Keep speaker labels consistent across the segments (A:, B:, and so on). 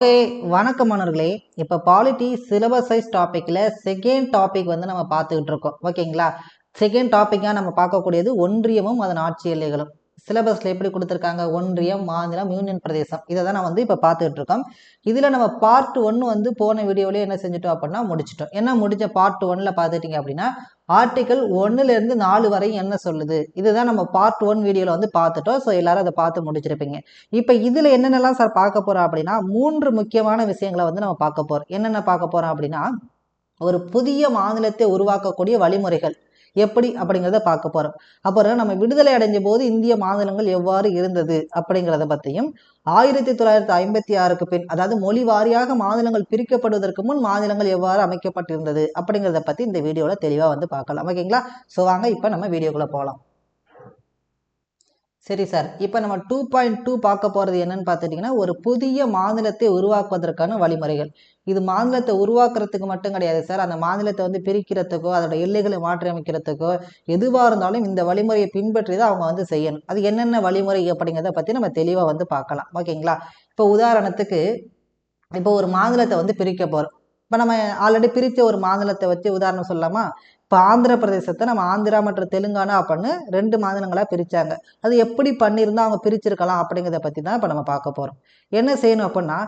A: Okay, வணக்கம் மாணவர்களே. இப்போ பாலிட்டி சிலபஸ் வைஸ் டாப்பிக்கில் செகண்ட் டாபிக் வந்து நம்ம பார்த்துக்கிட்டு இருக்கோம். ஓகேங்களா? செகண்ட் டாப்பிக்காக நம்ம பார்க்கக்கூடியது ஒன்றியமும் அதன் ஆட்சி எல்லைகளும். சிலபஸில் எப்படி கொடுத்துருக்காங்க? ஒன்றியம், மாநிலம், யூனியன் பிரதேசம். இதை தான் நான் வந்து இப்போ பார்த்துக்கிட்டு இருக்கோம். இதில் நம்ம பார்ட் 1 வந்து போன வீடியோவிலே என்ன செஞ்சுட்டோம் அப்படின்னா முடிச்சிட்டோம். என்ன முடிஞ்ச பார்ட் 1ல் பார்த்துட்டிங்க அப்படின்னா ஆர்டிக்கல் 1லேருந்து 4 வரை என்ன சொல்லுது, இதுதான் நம்ம பார்ட் 1 வீடியோவில் வந்து பார்த்துட்டோம். ஸோ எல்லாரும் அதை பார்த்து முடிச்சிருப்பீங்க. இப்போ இதில் என்னென்னலாம் சார் பார்க்க போகிறோம் அப்படின்னா 3 முக்கியமான விஷயங்களை வந்து நம்ம பார்க்க போகிறோம். என்னென்ன பார்க்க போகிறோம் அப்படின்னா ஒரு புதிய மாநிலத்தை உருவாக்கக்கூடிய வழிமுறைகள் எப்படி அப்படிங்கிறத பார்க்க போகிறோம். அப்புறம் நம்ம விடுதலை அடைஞ்ச போது இந்திய மாநிலங்கள் எவ்வாறு இருந்தது அப்படிங்கிறத பற்றியும் 1956க்கு பின், அதாவது மொழி வாரியாக மாநிலங்கள் பிரிக்கப்படுவதற்கு முன் மாநிலங்கள் எவ்வாறு அமைக்கப்பட்டிருந்தது அப்படிங்கிறத பற்றி இந்த வீடியோவில் தெளிவாக வந்து பார்க்கலாம். ஓகேங்களா? ஸோ வாங்க இப்போ நம்ம வீடியோக்குள்ளே போகலாம். சரி சார், இப்போ நம்ம 2.2 பார்க்க போகிறது என்னன்னு பார்த்துட்டிங்கன்னா ஒரு புதிய மாநிலத்தை உருவாக்குவதற்கான வழிமுறைகள். இது மாநிலத்தை உருவாக்குறதுக்கு மட்டும் கிடையாது சார், அந்த மாநிலத்தை வந்து பிரிக்கிறதுக்கோ அதோட எல்லைகளை மாற்றி அமைக்கிறதுக்கோ எதுவாக இருந்தாலும் இந்த வழிமுறையை பின்பற்றி தான் அவங்க வந்து செய்யணும். அது என்னென்ன வழிமுறை அப்படிங்கிறத பற்றி நம்ம தெளிவாக வந்து பார்க்கலாம். ஓகேங்களா? இப்போ உதாரணத்துக்கு இப்போ ஒரு மாநிலத்தை வந்து பிரிக்க போகிறோம். இப்போ நம்ம ஆல்ரெடி பிரித்த ஒரு மாநிலத்தை வச்சு உதாரணம் சொல்லலாமா? இப்போ ஆந்திர பிரதேசத்தை நம்ம ஆந்திரா மற்றும் தெலுங்கானா அப்படின்னு 2 மாநிலங்களாக பிரித்தாங்க. அது எப்படி பண்ணியிருந்தால் அவங்க பிரிச்சிருக்கலாம் அப்படிங்கிறத பற்றி தான் இப்போ நம்ம பார்க்க போகிறோம். என்ன செய்யணும் அப்படின்னா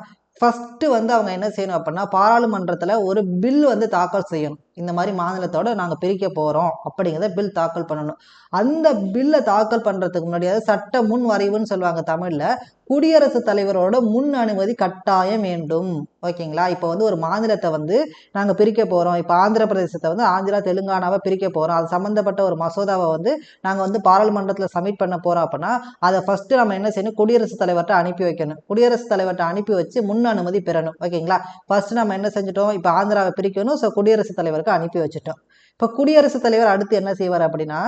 A: ஃபஸ்ட்டு வந்து அவங்க என்ன செய்யணும் அப்படின்னா பாராளுமன்றத்தில் ஒரு பில் வந்து தாக்கல் செய்யணும். இந்த மாதிரி மாநிலத்தோட நாங்கள் பிரிக்க போகிறோம் அப்படிங்கிறத பில் தாக்கல் பண்ணணும். அந்த பில்லை தாக்கல் பண்ணுறதுக்கு முன்னாடி அதாவது சட்ட முன் வரைவுன்னு சொல்லுவாங்க தமிழில், குடியரசுத் தலைவரோட முன் அனுமதி கட்டாயம் வேண்டும். ஓகேங்களா? இப்போ வந்து ஒரு மாநிலத்தை வந்து நாங்கள் பிரிக்க போகிறோம். இப்போ ஆந்திர பிரதேசத்தை வந்து ஆந்திரா தெலுங்கானாவை பிரிக்க போகிறோம். அது சம்மந்தப்பட்ட ஒரு மசோதாவை வந்து நாங்கள் வந்து பாராளுமன்றத்தில் சப்மிட் பண்ண போகிறோம் அப்படின்னா அதை ஃபஸ்ட்டு நம்ம என்ன செய்யணும்? குடியரசுத் தலைவர்கிட்ட அனுப்பி வைக்கணும். குடியரசுத் தலைவர்கிட்ட அனுப்பி வச்சு முன் அனுமதி பெறணும். ஓகேங்களா? ஃபஸ்ட்டு நம்ம என்ன செஞ்சுட்டோம்? இப்போ ஆந்திராவை பிரிக்கணும். ஸோ குடியரசுத் தலைவருக்கு அனுப்பி வச்சுட்டோம். இப்போ குடியரசுத் தலைவர் அடுத்து என்ன செய்வார் அப்படின்னா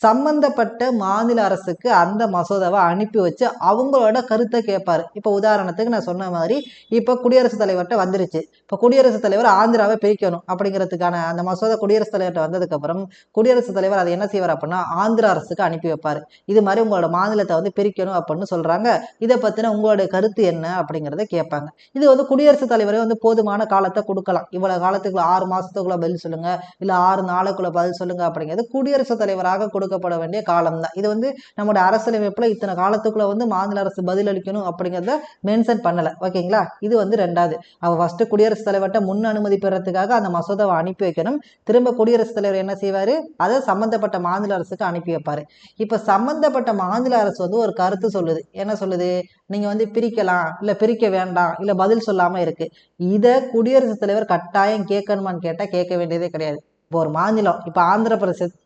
A: சம்பந்தப்பட்ட மாநில அரசுக்கு அந்த மசோதாவை அனுப்பி வச்சு அவங்களோட கருத்தை கேட்பாரு. இப்போ உதாரணத்துக்கு நான் சொன்ன மாதிரி இப்போ குடியரசுத் தலைவர்கிட்ட வந்துருச்சு. இப்போ குடியரசுத் தலைவர் ஆந்திராவை பிரிக்கணும் அப்படிங்கிறதுக்கான அந்த மசோதா குடியரசுத் தலைவர்கிட்ட வந்ததுக்கப்புறம் குடியரசுத் தலைவர் அதை என்ன செய்வார் அப்படின்னா ஆந்திர அரசுக்கு அனுப்பி வைப்பார். இது மாதிரி உங்களோட மாநிலத்தை வந்து பிரிக்கணும் அப்படின்னு சொல்கிறாங்க, இதை பற்றின உங்களுடைய கருத்து என்ன அப்படிங்கிறத கேட்பாங்க. இது வந்து குடியரசுத் தலைவரே வந்து போதுமான காலத்தை கொடுக்கலாம். இவ்வளோ காலத்துக்குள்ள 6 மாதத்துக்குள்ள பதில் சொல்லுங்க, இல்லை 6 நாளுக்குள்ள பதில் சொல்லுங்க அப்படிங்கிறது குடியரசுத் தலைவராக கொடுக்கப்பட வேண்டிய காலம் தான். இது வந்து நம்மளோட அரசியலமைப்புல இத்தனை காலத்துக்குள்ள வந்து மாநில அரசு பதில் அளிக்கணும் அப்படிங்கிறத மென்ஷன் பண்ணல. ஓகேங்களா? இது வந்து 2வது. அவ ஃபர்ஸ்ட் குடியரசுத் தலைவர்கிட்ட முன் அனுமதி பெறதுக்காக அந்த மசோதாவை அனுப்பி வைக்கணும். திரும்ப குடியரசுத் தலைவர் என்ன செய்வாரு? அதை சம்பந்தப்பட்ட மாநில அரசுக்கு அனுப்பி வைப்பாரு. இப்ப சம்பந்தப்பட்ட மாநில அரசு வந்து ஒரு கருத்து சொல்லுது. என்ன சொல்லுது? நீங்க வந்து பிரிக்கலாம், இல்ல பிரிக்க வேண்டாம், இல்ல பதில் சொல்லாம இருக்கு. இதை குடியரசுத் தலைவர் கட்டாயம் கேட்கணுமான்னு கேட்டா கேட்க வேண்டியதே கிடையாது. இப்போ ஒரு மாநிலம் இப்போ ஆந்திர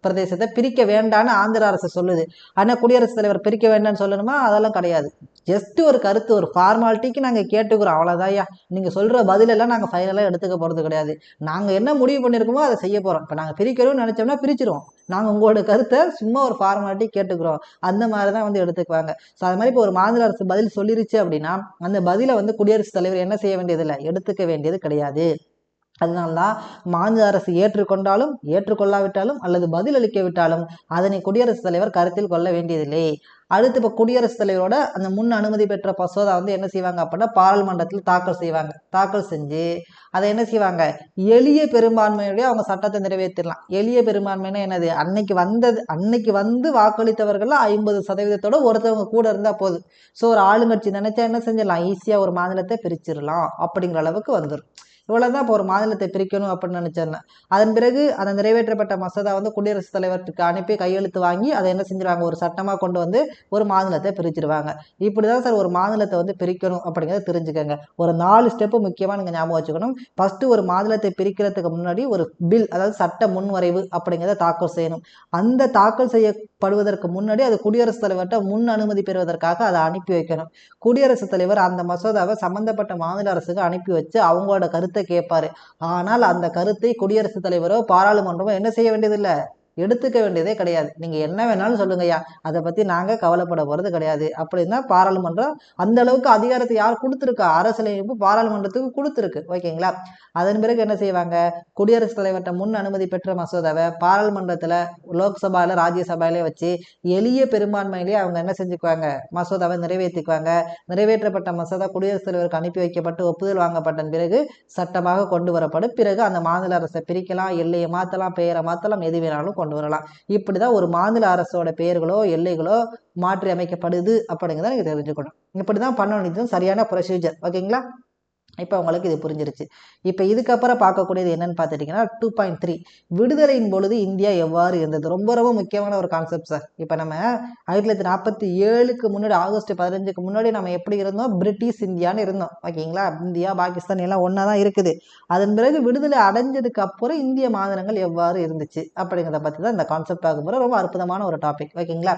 A: பிரதேசத்தை பிரிக்க வேண்டான்னு ஆந்திர அரசு சொல்லுது. ஆனால் குடியரசுத் தலைவர் பிரிக்க வேண்டாம்னு சொல்லணுமா? அதெல்லாம் கிடையாது. ஜஸ்ட் ஒரு கருத்து, ஒரு ஃபார்மாலிட்டிக்கு நாங்கள் கேட்டுக்கிறோம், அவ்வளோதாயா. நீங்கள் சொல்கிற பதிலெல்லாம் நாங்கள் ஃபைனலாக எடுத்துக்க போகிறது கிடையாது. நாங்கள் என்ன முடிவு பண்ணியிருக்கோமோ அதை செய்ய போகிறோம். இப்போ நாங்கள் பிரிக்கணும்னு நினச்சோம்னா பிரிச்சிருவோம். நாங்கள் உங்களோட கருத்தை சும்மா ஒரு ஃபார்மாலிட்டி கேட்டுக்கிறோம், அந்த மாதிரி தான் வந்து எடுத்துக்குவாங்க. ஸோ அது மாதிரி இப்போ ஒரு மாநில அரசு பதில் சொல்லிருச்சு அப்படின்னா அந்த பதிலை வந்து குடியரசுத் தலைவர் என்ன செய்ய வேண்டியதில்லை, எடுத்துக்க வேண்டியது கிடையாது. அதனால்தான் மாநில அரசு ஏற்றுக்கொண்டாலும் ஏற்றுக்கொள்ளாவிட்டாலும் அல்லது பதில் அளிக்கவிட்டாலும் அதனை குடியரசுத் தலைவர் கருத்தில் கொள்ள வேண்டியதில்லை. அடுத்து இப்போ குடியரசுத் தலைவரோட அந்த முன் அனுமதி பெற்ற மசோதா வந்து என்ன செய்வாங்க அப்படின்னா பாராளுமன்றத்தில் தாக்கல் செய்வாங்க. தாக்கல் செஞ்சு அதை என்ன செய்வாங்க? எளிய பெரும்பான்மையுடைய அவங்க சட்டத்தை நிறைவேற்றிடலாம். எளிய பெரும்பான்மைன்னா என்னது? அன்னைக்கு வந்து வாக்களித்தவர்கள் 50% ஒருத்தவங்க கூட இருந்தால் போதும். ஸோ ஒரு ஆளுங்கட்சி நினைச்சா என்ன செஞ்சிடலாம்? ஈஸியாக ஒரு மாநிலத்தை பிரிச்சிடலாம் அப்படிங்கிற அளவுக்கு வந்துடும். இவ்வளவுதான் இப்போ ஒரு மாநிலத்தை பிரிக்கணும் அப்படின்னு நினைச்சேன். அதன் பிறகு அந்த நிறைவேற்றப்பட்ட மசோதா வந்து குடியரசுத் தலைவருக்கு அனுப்பி கையெழுத்து வாங்கி அதை என்ன செஞ்சிருவாங்க? ஒரு சட்டமாக கொண்டு வந்து ஒரு மாநிலத்தை பிரிச்சிருவாங்க. இப்படிதான் சார் ஒரு மாநிலத்தை வந்து பிரிக்கணும் அப்படிங்கிறத தெரிஞ்சுக்கோங்க. ஒரு 4 ஸ்டெப்பு முக்கியமாக நீங்கள் ஞாபகம் வச்சுக்கணும். ஃபர்ஸ்ட் ஒரு மாநிலத்தை பிரிக்கிறதுக்கு முன்னாடி ஒரு பில், அதாவது சட்ட முன்வரைவு அப்படிங்கிறத தாக்கல் செய்யணும். அந்த தாக்கல் செய்யப்படுவதற்கு முன்னாடி அது குடியரசுத் தலைவர்கிட்ட முன் அனுமதி பெறுவதற்காக அதை அனுப்பி வைக்கணும். குடியரசுத் தலைவர் அந்த மசோதாவை சம்பந்தப்பட்ட மாநில அரசுக்கு அனுப்பி வச்சு அவங்களோட கருத்தை கேட்பாரு. ஆனால் அந்த கருத்தை குடியரசுத் தலைவரோ பாராளுமன்றமோ என்ன செய்ய வேண்டியதில்லை, எடுத்துக்க வேண்டியதே கிடையாது. நீங்க என்ன வேணாலும் சொல்லுங்கய்யா, அதை பத்தி நாங்க கவலைப்பட போறது கிடையாது அப்படின்னா பாராளுமன்றம் அந்த அளவுக்கு அதிகாரத்தை யார் கொடுத்துருக்கா? அரசியலமைப்பு பாராளுமன்றத்துக்கு கொடுத்துருக்கு. ஓகேங்களா? அதன் பிறகு என்ன செய்வாங்க? குடியரசுத் தலைவர்கிட்ட முன் அனுமதி பெற்ற மசோதாவை பாராளுமன்றத்துல லோக்சபால ராஜ்யசபால வச்சு எளிய பெரும்பான்மையிலேயே அவங்க என்ன செஞ்சுக்குவாங்க? மசோதாவை நிறைவேற்றிக்குவாங்க. நிறைவேற்றப்பட்ட மசோதா குடியரசுத் தலைவருக்கு அனுப்பி வைக்கப்பட்டு ஒப்புதல் வாங்கப்பட்ட பிறகு சட்டமாக கொண்டு வரப்படும். பிறகு அந்த மாநில அரசை பிரிக்கலாம், எல்லையை மாற்றலாம், பெயரை மாற்றலாம், எது வேணாலும் கொண்டு வரலாம். இப்படிதான் ஒரு மாநில அரசோட பெயர்களோ எல்லைகளோ மாற்றி அமைக்கப்படுது அப்படிங்கிறத நீங்க தெரிஞ்சுக்கணும். இப்படிதான் பண்ண வேண்டியது சரியான ப்ரொசீஜர். ஓகேங்களா? இப்போ உங்களுக்கு இது புரிஞ்சிருச்சு. இப்போ இதுக்கப்புறம் பார்க்கக்கூடியது என்னன்னு பார்த்துட்டிங்கன்னா 2.3 விடுதலையின் பொழுது இந்தியா எவ்வாறு இருந்தது. ரொம்ப ரொம்ப முக்கியமான ஒரு கான்செப்ட் சார். இப்போ நம்ம 1947க்கு முன்னாடி ஆகஸ்ட் 15க்கு முன்னாடி நம்ம எப்படி இருந்தோம்? பிரிட்டிஷ் இந்தியான்னு இருந்தோம். ஓகேங்களா? இந்தியா பாகிஸ்தான் எல்லாம் ஒன்றா தான் இருக்குது. அதன் பிறகு விடுதலை அடைஞ்சதுக்கு அப்புறம் இந்திய மாநிலங்கள் எவ்வாறு இருந்துச்சு அப்படிங்கிறத பற்றி தான் இந்த கான்செப்ட் பார்க்க போகிறோம். ரொம்ப அற்புதமான ஒரு டாபிக். ஓகேங்களா?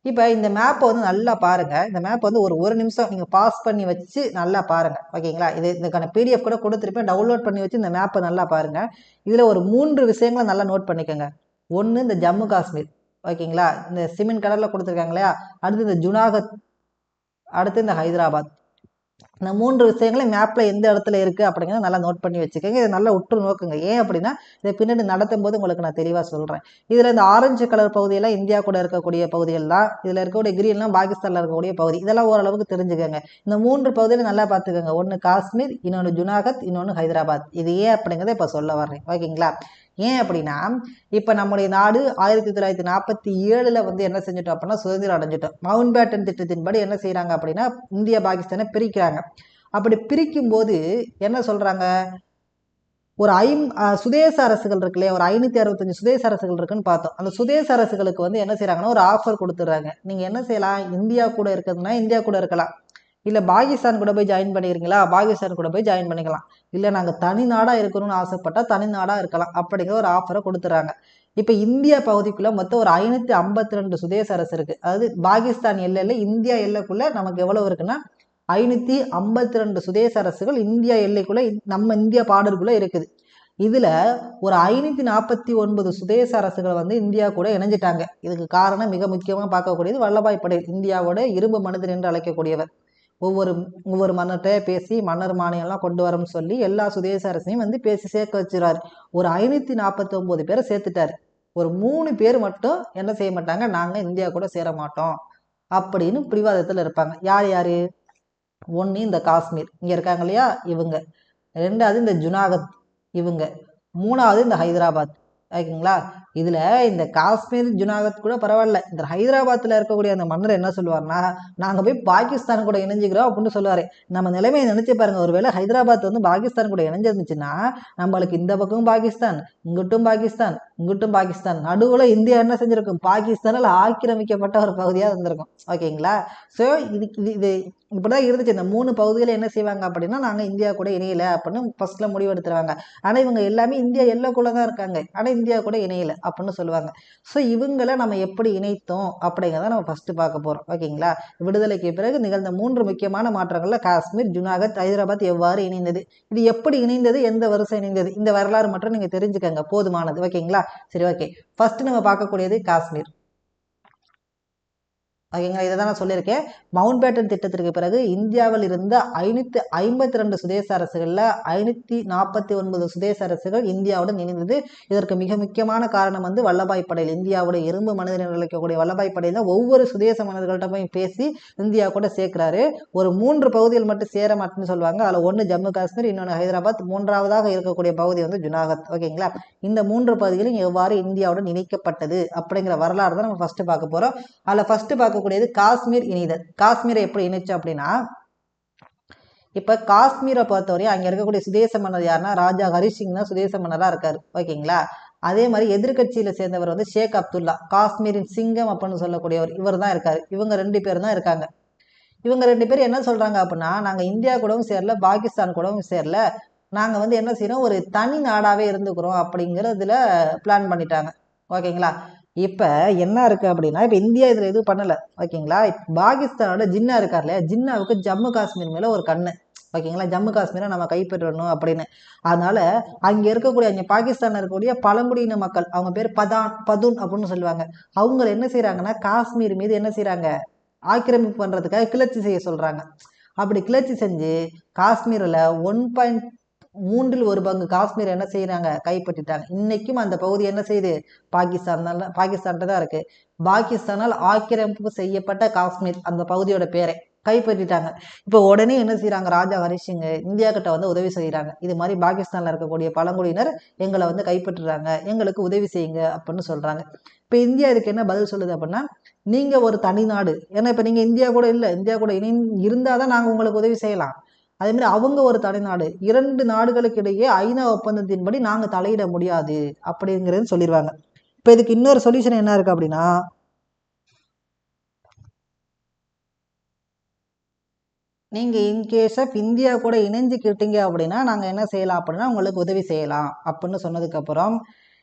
A: இப்போ இந்த மேப்பை வந்து நல்லா பாருங்க. இந்த மேப் வந்து ஒரு நிமிஷம் நீங்கள் பாஸ் பண்ணி வச்சு நல்லா பாருங்க. ஓகேங்களா? இதுக்கான பிடிஎஃப் கூட கொடுத்துருப்பேன். டவுன்லோட் பண்ணி வச்சு இந்த மேப்பை நல்லா பாருங்க. இதில் ஒரு 3 விஷயங்களை நல்லா நோட் பண்ணிக்கோங்க. ஒன்று இந்த ஜம்மு காஷ்மீர். ஓகேங்களா? இந்த சிமெண்ட் கலரில் கொடுத்துருக்காங்க இல்லையா? அடுத்து இந்த ஜுனாகத், அடுத்து இந்த ஹைதராபாத். இந்த 3 விஷயங்களும் மேப்பில் எந்த இடத்துல இருக்குது அப்படிங்கிறத நல்லா நோட் பண்ணி வச்சுக்கோங்க. இதை நல்லா உற்று நோக்குங்க. ஏன் அப்படின்னா இதை பின்னாடி நடத்தும் போது உங்களுக்கு நான் தெளிவாக சொல்கிறேன். இதில் இந்த ஆரஞ்சு கலர் பகுதியெல்லாம் இந்தியா கூட இருக்கக்கூடிய பகுதிகள் தான். இதில் இருக்கக்கூடிய கிரீன்லாம் பாகிஸ்தானில் இருக்கக்கூடிய பகுதி. இதெல்லாம் ஓரளவுக்கு தெரிஞ்சுக்கோங்க. இந்த 3 பகுதியில் நல்லா பார்த்துக்கோங்க. ஒன்று காஷ்மீர், இன்னொன்று ஜுனாகத், இன்னொன்று ஹைதராபாத். இது ஏன் அப்படிங்கிறத இப்போ சொல்ல வர்றேன். ஓகேங்களா? ஏன் அப்படின்னா இப்போ நம்முடைய நாடு 1947 வந்து என்ன செஞ்சிட்டோம் அப்படின்னா சுதந்திரம் அடைஞ்சிட்டோம். மவுண்ட் பேட்டன் திட்டத்தின்படி என்ன செய்யறாங்க அப்படின்னா இந்தியா பாகிஸ்தானை பிரிக்கிறாங்க. அப்படி பிரிக்கும் போது என்ன சொல்றாங்க? ஒரு சுதேச அரசுகள் இருக்கு இல்லையா? ஒரு 565 சுதேச அரசுகள் இருக்குன்னு பார்த்தோம். அந்த சுதேச அரசுகளுக்கு வந்து என்ன செய்யறாங்கன்னா ஒரு ஆஃபர் கொடுத்துட்றாங்க. நீங்க என்ன செய்யலாம்? இந்தியா கூட இருக்கிறதுனா இந்தியா கூட இருக்கலாம், இல்லை பாகிஸ்தான் கூட போய் ஜாயின் பண்ணிக்கிறீங்களா? பாகிஸ்தான் கூட போய் ஜாயின் பண்ணிக்கலாம். இல்லை நாங்கள் தனி நாடாக இருக்கணும்னு ஆசைப்பட்டால் தனி நாடாக இருக்கலாம் அப்படிங்கிற ஒரு ஆஃபரை கொடுத்துட்றாங்க. இப்போ இந்தியா பகுதிக்குள்ளே மொத்தம் ஒரு 552 சுதேச அரசு இருக்குது. அதாவது பாகிஸ்தான் எல்லையில் இந்தியா எல்லைக்குள்ளே நமக்கு எவ்வளோ இருக்குன்னா 552 சுதேச அரசுகள் இந்தியா எல்லைக்குள்ளே நம்ம இந்தியா பார்டருக்குள்ளே இருக்குது. இதில் ஒரு 549 சுதேச அரசுகள் வந்து இந்தியா கூட இணைஞ்சிட்டாங்க. இதுக்கு காரணம் மிக முக்கியமாக பார்க்கக்கூடியது வல்லபாய் படேல், இந்தியாவோட இரும்பு மனிதர் என்று அழைக்கக்கூடியவர். ஒவ்வொரு மன்னர்கிட்ட பேசி மன்னர் மானியம்லாம் கொண்டு வரோம்னு சொல்லி எல்லா சுதேச அரசையும் வந்து பேசி சேர்க்க வச்சுறாரு. ஒரு 549 பேரை சேர்த்துட்டாரு. ஒரு 3 பேர் மட்டும் என்ன செய்ய மாட்டாங்க? நாங்கள் இந்தியா கூட சேர மாட்டோம் அப்படின்னு பிடிவாதத்தில் இருப்பாங்க. யார் யாரு? ஒன்று இந்த காஷ்மீர் இங்கே இருக்காங்க இல்லையா இவங்க, 2வது இந்த ஜுனாகத் இவங்க, 3வது இந்த ஹைதராபாத். ஓகேங்களா? இதில் இந்த காஷ்மீர் ஜுனாகத் கூட பரவாயில்ல. இந்த ஹைதராபாத்தில் இருக்கக்கூடிய அந்த மன்னர் என்ன சொல்லுவார்னா நாங்கள் போய் பாகிஸ்தான் கூட இணைஞ்சிக்கிறோம் அப்படின்னு சொல்லுவார். நம்ம நிலைமையை நினச்சி பாருங்க. ஒருவேளை ஹைதராபாத் வந்து பாகிஸ்தான் கூட இணைஞ்சிருந்துச்சுன்னா நம்மளுக்கு இந்த பக்கம் பாகிஸ்தான், இங்கிட்டும் பாகிஸ்தான், இங்கிட்டும் பாகிஸ்தான், நடுவில் இந்தியா என்ன செஞ்சிருக்கும்? பாகிஸ்தானில் ஆக்கிரமிக்கப்பட்ட ஒரு பகுதியாக இருந்திருக்கும். ஓகேங்களா? ஸோ இது இப்படிதான் இருந்துச்சு. இந்த 3 பகுதியில் என்ன செய்வாங்க அப்படின்னா நாங்கள் இந்தியா கூட இணையலை அப்படின்னு ஃபர்ஸ்ட்ல முடிவெடுத்துருவாங்க. ஆனால் இவங்க எல்லாமே இந்தியா எல்லைக்குள்ள தான் இருக்காங்க, ஆனால் இந்தியா கூட இணையலை அப்படின்னு சொல்லுவாங்க. ஸோ இவங்களை நம்ம எப்படி இணைத்தோம் அப்படிங்கிறத நம்ம ஃபர்ஸ்ட் பார்க்க போகிறோம். ஓகேங்களா? விடுதலைக்கு பிறகு நிகழ்ந்த 3 முக்கியமான மாற்றங்கள்ல காஷ்மீர், ஜுனாகத், ஹைதராபாத் எவ்வாறு இணைந்தது, இது எப்படி இணைந்தது, எந்த வருஷம் இணைந்தது, இந்த வரலாறு மட்டும் நீங்க தெரிஞ்சுக்கங்க, போதுமானது. ஓகேங்களா? சரி, ஓகே. ஃபர்ஸ்ட் நம்ம பார்க்கக்கூடியது காஷ்மீர். ஓகேங்களா? இதை தான் நான் சொல்லியிருக்கேன். மவுண்ட் பேட்டன் திட்டத்திற்கு பிறகு இந்தியாவில் இருந்த 552 சுதேச அரசுகளில் 549 சுதேச அரசுகள் இந்தியாவுடன் இணைந்தது. இதற்கு மிக முக்கியமான காரணம் வந்து வல்லபாய் படேல், இந்தியாவுடைய இரும்பு மனிதன் அழைக்கக்கூடிய வல்லபாய் படேல் தான் ஒவ்வொரு சுதேச மனிதர்கள்ட்ட போய் பேசி இந்தியா கூட சேர்க்கிறாரு. ஒரு 3 பகுதிகள் மட்டும் சேர மாட்டேன்னு சொல்லுவாங்க. அதில் ஒன்று ஜம்மு காஷ்மீர், இன்னொன்று ஹைதராபாத், 3வதாக இருக்கக்கூடிய பகுதி வந்து ஜுனாகத். ஓகேங்களா? இந்த 3 பகுதிகளும் எவ்வாறு இந்தியாவுடன் இணைக்கப்பட்டது அப்படிங்கிற வரலாறு தான் நம்ம ஃபர்ஸ்ட் பார்க்க போறோம். அதில் ஃபர்ஸ்ட் பார்க்கக்கூடியது காஷ்மீர் இணைதல். காஷ்மீரை எப்படி இணைச்சோம் அப்படின்னா இப்ப காஷ்மீரை பொறுத்தவரையும் அங்க இருக்கக்கூடிய சுதேச மன்னர் யாருன்னா ராஜா ஹரிசிங் தான் சுதேச மன்னரா இருக்காரு. ஓகேங்களா? அதே மாதிரி எதிர்கட்சியில சேர்ந்தவர் வந்து ஷேக் அப்துல்லா, காஷ்மீரின் சிங்கம் அப்படின்னு சொல்லக்கூடியவர், இவர் தான் இருக்காரு. இவங்க 2 பேரும் தான் இருக்காங்க. இவங்க 2 பேரும் என்ன சொல்றாங்க அப்படின்னா நாங்க இந்தியா கூடவும் சேரல, பாகிஸ்தான் கூடவும் சேரல, நாங்க வந்து என்ன செய்யறோம், ஒரு தனி நாடாவே இருந்துக்கிறோம் அப்படிங்கிறதுல பிளான் பண்ணிட்டாங்க. ஓகேங்களா? இப்ப என்ன இருக்கு அப்படின்னா இப்ப இந்தியா இதுல எதுவும் பண்ணல. ஓகேங்களா? பாகிஸ்தானோட ஜின்னா இருக்கார் இல்லையா, ஜின்னாவுக்கு ஜம்மு காஷ்மீர் மேல ஒரு கண்ணு. ஓகேங்களா, ஜம்மு காஷ்மீரை நம்ம கைப்பற்றணும் அப்படின்னு. அதனால அங்கே இருக்கக்கூடிய அங்கே பாகிஸ்தானில் இருக்கக்கூடிய பழங்குடியின மக்கள், அவங்க பேர் பதூன் அப்படின்னு சொல்லுவாங்க. அவங்க என்ன செய்கிறாங்கன்னா காஷ்மீர் மீது என்ன செய்கிறாங்க, ஆக்கிரமிப்பு பண்ணுறதுக்காக கிளர்ச்சி செய்ய சொல்கிறாங்க. அப்படி கிளர்ச்சி செஞ்சு காஷ்மீரில் 1/3 காஷ்மீர் என்ன செய்யறாங்க, கைப்பற்றிட்டாங்க. இன்னைக்கும் அந்த பகுதி என்ன செய்யுது, பாகிஸ்தான்கிட்ட தான் இருக்கு. பாகிஸ்தானால் ஆக்கிரமிப்பு செய்யப்பட்ட காஷ்மீர் அந்த பகுதியோட பேரை கைப்பற்றிட்டாங்க. இப்போ உடனே என்ன செய்யறாங்க, ராஜா ஹரிசிங் இந்தியா கிட்ட வந்து உதவி செய்யறாங்க. இது மாதிரி பாகிஸ்தான்ல இருக்கக்கூடிய பழங்குடியினர் எங்களை வந்து கைப்பற்றுறாங்க, எங்களுக்கு உதவி செய்யுங்க அப்படின்னு சொல்றாங்க. இப்போ இந்தியா இதுக்கு என்ன பதில் சொல்லுது அப்படின்னா, நீங்க ஒரு தனி நாடு, ஏன்னா இப்போ நீங்க இந்தியா கூட இல்லை, இந்தியா கூட இருந்தாதான் நாங்கள் உங்களுக்கு உதவி செய்யலாம். அதே மாதிரி அவங்க ஒரு தனிநாடு, 2 நாடுகளுக்கு இடையே ஐநா ஒப்பந்தத்தின்படி நாங்க தலையிட முடியாது அப்படிங்கிறது சொல்லிடுவாங்க. இப்போ இதுக்கு இன்னொரு சொல்யூஷன் என்ன இருக்கு அப்படின்னா, நீங்க இன்கேஸ் ஆஃப் இந்தியா கூட இணைஞ்சுக்கிட்டீங்க அப்படின்னா நாங்க என்ன செய்யலாம் அப்படின்னா உங்களுக்கு உதவி செய்யலாம் அப்படின்னு சொன்னதுக்கு அப்புறம்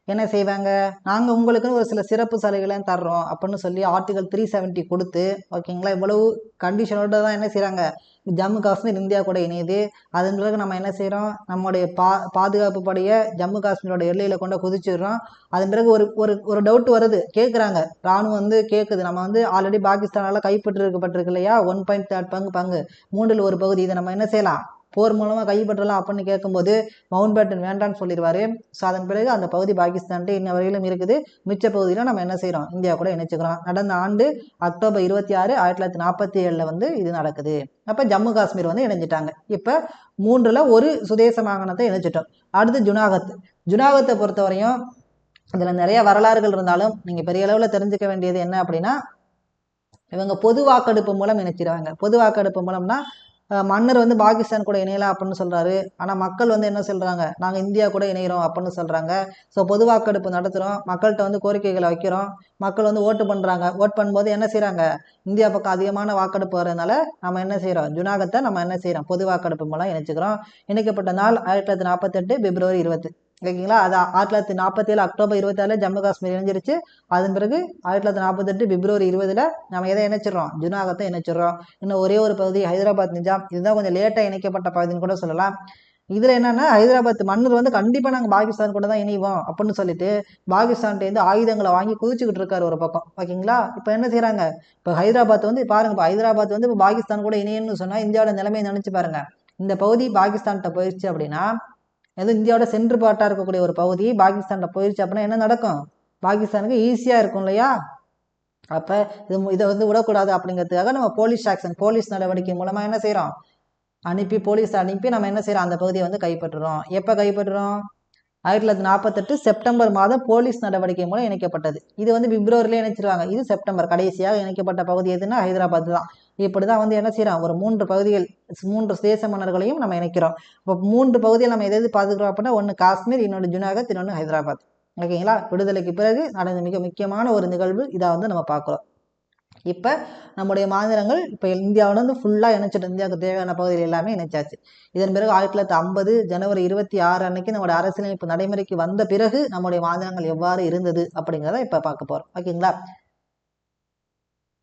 A: என்ன செய்வாங்க, நாங்கள் உங்களுக்குன்னு ஒரு சில சிறப்பு சலுகைகளையும் தர்றோம் அப்படின்னு சொல்லி ஆர்டிகல் 370 கொடுத்து, ஓகேங்களா, இவ்வளவு கண்டிஷனோட தான் என்ன செய்கிறாங்க, ஜம்மு காஷ்மீர் இந்தியா கூட இணையுது. அதன் பிறகு நம்ம என்ன செய்கிறோம், நம்முடைய பாதுகாப்பு படையை ஜம்மு காஷ்மீரோட எல்லையில் கொண்டு குதிச்சிடுறோம். அதன் பிறகு ஒரு ஒரு ஒரு டவுட் வருது, கேட்குறாங்க, ராணுவம் வந்து கேட்குது, நம்ம வந்து ஆல்ரெடி பாகிஸ்தானால் கைப்பற்றிருக்கப்பட்டிருக்கு இல்லையா, 1.3 பங்கு 3/1 பகுதி, இதை நம்ம என்ன செய்யலாம், போர் மூலமாக கைப்பற்றலாம் அப்படின்னு கேட்கும்போது மவுண்ட் பேட்டன் வேண்டான்னு சொல்லிடுவார். ஸோ அதன் பிறகு அந்த பகுதி பாகிஸ்தான்ட்டு இன்ன வரையிலும் இருக்குது. மிச்ச பகுதியில் நம்ம என்ன செய்கிறோம், இந்தியா கூட இணைச்சிக்கிறோம். நடந்த ஆண்டு அக்டோபர் 26, 1947 வந்து இது நடக்குது. அப்போ ஜம்மு காஷ்மீர் வந்து இணைஞ்சிட்டாங்க. இப்போ 3ல் ஒரு சுதேச மாகாணத்தை இணைச்சிட்டோம். அடுத்து ஜுனாகத்தை பொறுத்தவரையும் இதில் நிறைய வரலாறுகள் இருந்தாலும் நீங்கள் பெரிய அளவில் தெரிஞ்சுக்க வேண்டியது என்ன அப்படின்னா, இவங்க பொது வாக்கெடுப்பு மூலம் இணைச்சிடுவாங்க. பொது வாக்கெடுப்பு மூலம்னா மன்னர் வந்து பாகிஸ்தான் கூட இணையலாம் அப்படின்னு சொல்கிறாரு. ஆனால் மக்கள் வந்து என்ன சொல்கிறாங்க, நாங்கள் இந்தியா கூட இணைகிறோம் அப்படின்னு சொல்கிறாங்க. ஸோ பொது வாக்கெடுப்பு நடத்துகிறோம், மக்கள்கிட்ட வந்து கோரிக்கைகளை வைக்கிறோம், மக்கள் வந்து ஓட்டு பண்ணுறாங்க. ஓட் பண்ணும்போது என்ன செய்கிறாங்க, இந்தியா பக்கம் அதிகமான வாக்கெடுப்பு வரதுனால நம்ம என்ன செய்கிறோம், ஜுனாகத்தை நம்ம என்ன செய்கிறோம், பொது வாக்கெடுப்பு மூலம் இணைச்சிக்கிறோம். இணைக்கப்பட்ட நாள் 1948 பிப்ரவரி 20, ஓகேங்களா. அது 1947 அக்டோபர் 26 ஜம்மு காஷ்மீர் இணைஞ்சிருச்சு. அதன் பிறகு 1948 பிப்ரவரி 20 நம்ம எதை இணைச்சிடறோம், ஜுனாகத்தை இணைச்சிடறோம். இன்னும் ஒரே ஒரு பகுதி ஹைதராபாத் நிஜாம், இதுதான் கொஞ்சம் லேட்டாக இணைக்கப்பட்ட பகுதின்னு கூட சொல்லலாம். இதில் என்னன்னா, ஹைதராபாத் மன்னர் வந்து கண்டிப்பாக நாங்கள் பாகிஸ்தான் கூட தான் இணைவோம் அப்படின்னு சொல்லிட்டு பாகிஸ்தான்கிட்டேருந்து ஆயுதங்களை வாங்கி குதிச்சுக்கிட்டு இருக்காரு ஒரு பக்கம், ஓகேங்களா. இப்போ என்ன செய்கிறாங்க, இப்போ ஹைதராபாத் வந்து பாருங்க, இப்போ ஹைதராபாத் வந்து இப்போ பாகிஸ்தான் கூட இணையன்னு சொன்னால் இந்தியாவோட நிலைமையை நினச்சி பாருங்க. இந்த பகுதி பாகிஸ்தான்கிட்ட போயிடுச்சு அப்படின்னா, எதுவும் இந்தியாவோட சென்று பாட்டாக இருக்கக்கூடிய ஒரு பகுதி பாகிஸ்தானில் போயிடுச்சு அப்படின்னா என்ன நடக்கும், பாகிஸ்தானுக்கு ஈஸியாக இருக்கும் இல்லையா. அப்போ இதை வந்து விடக்கூடாது அப்படிங்கிறதுக்காக நம்ம போலீஸ் நடவடிக்கை மூலமாக என்ன செய்கிறோம், போலீஸ் அனுப்பி நம்ம என்ன செய்கிறோம், அந்த பகுதியை வந்து கைப்பற்றுறோம். எப்போ கைப்பற்றுறோம், 1948 செப்டம்பர் மாதம் போலீஸ் நடவடிக்கை மூலம் இணைக்கப்பட்டது. இது வந்து பிப்ரவரியிலே இணைச்சிருவாங்க, இது செப்டம்பர். கடைசியாக இணைக்கப்பட்ட பகுதி எதுன்னா ஹைதராபாத் தான். இப்படி தான் வந்து என்ன செய்கிறோம், ஒரு 3 பகுதிகள், 3 சுதேச மன்னர்களையும் நம்ம இணைக்கிறோம். இப்போ 3 பகுதியில் நம்ம எது பாதுகிறோம் அப்படின்னா, ஒன்று காஷ்மீர், இன்னொன்று ஜுனாகத், இன்னொன்று ஹைதராபாத், ஓகேங்களா. விடுதலைக்கு பிறகு நடந்த மிக முக்கியமான ஒரு நிகழ்வு இதை வந்து நம்ம பார்க்குறோம். இப்போ நம்முடைய மாநிலங்கள் இப்போ இந்தியாவில் வந்து ஃபுல்லாக இணைச்சிட்டு, இந்தியாவுக்கு தேவையான பகுதிகள் எல்லாமே இணைச்சாச்சு. இதன் பிறகு 1950 ஜனவரி 26 அன்னைக்கு நம்முடைய அரசியலமைப்பு நடைமுறைக்கு வந்த பிறகு நம்முடைய மாநிலங்கள் எவ்வாறு இருந்தது அப்படிங்கிறத இப்போ பார்க்க போகிறோம், ஓகேங்களா.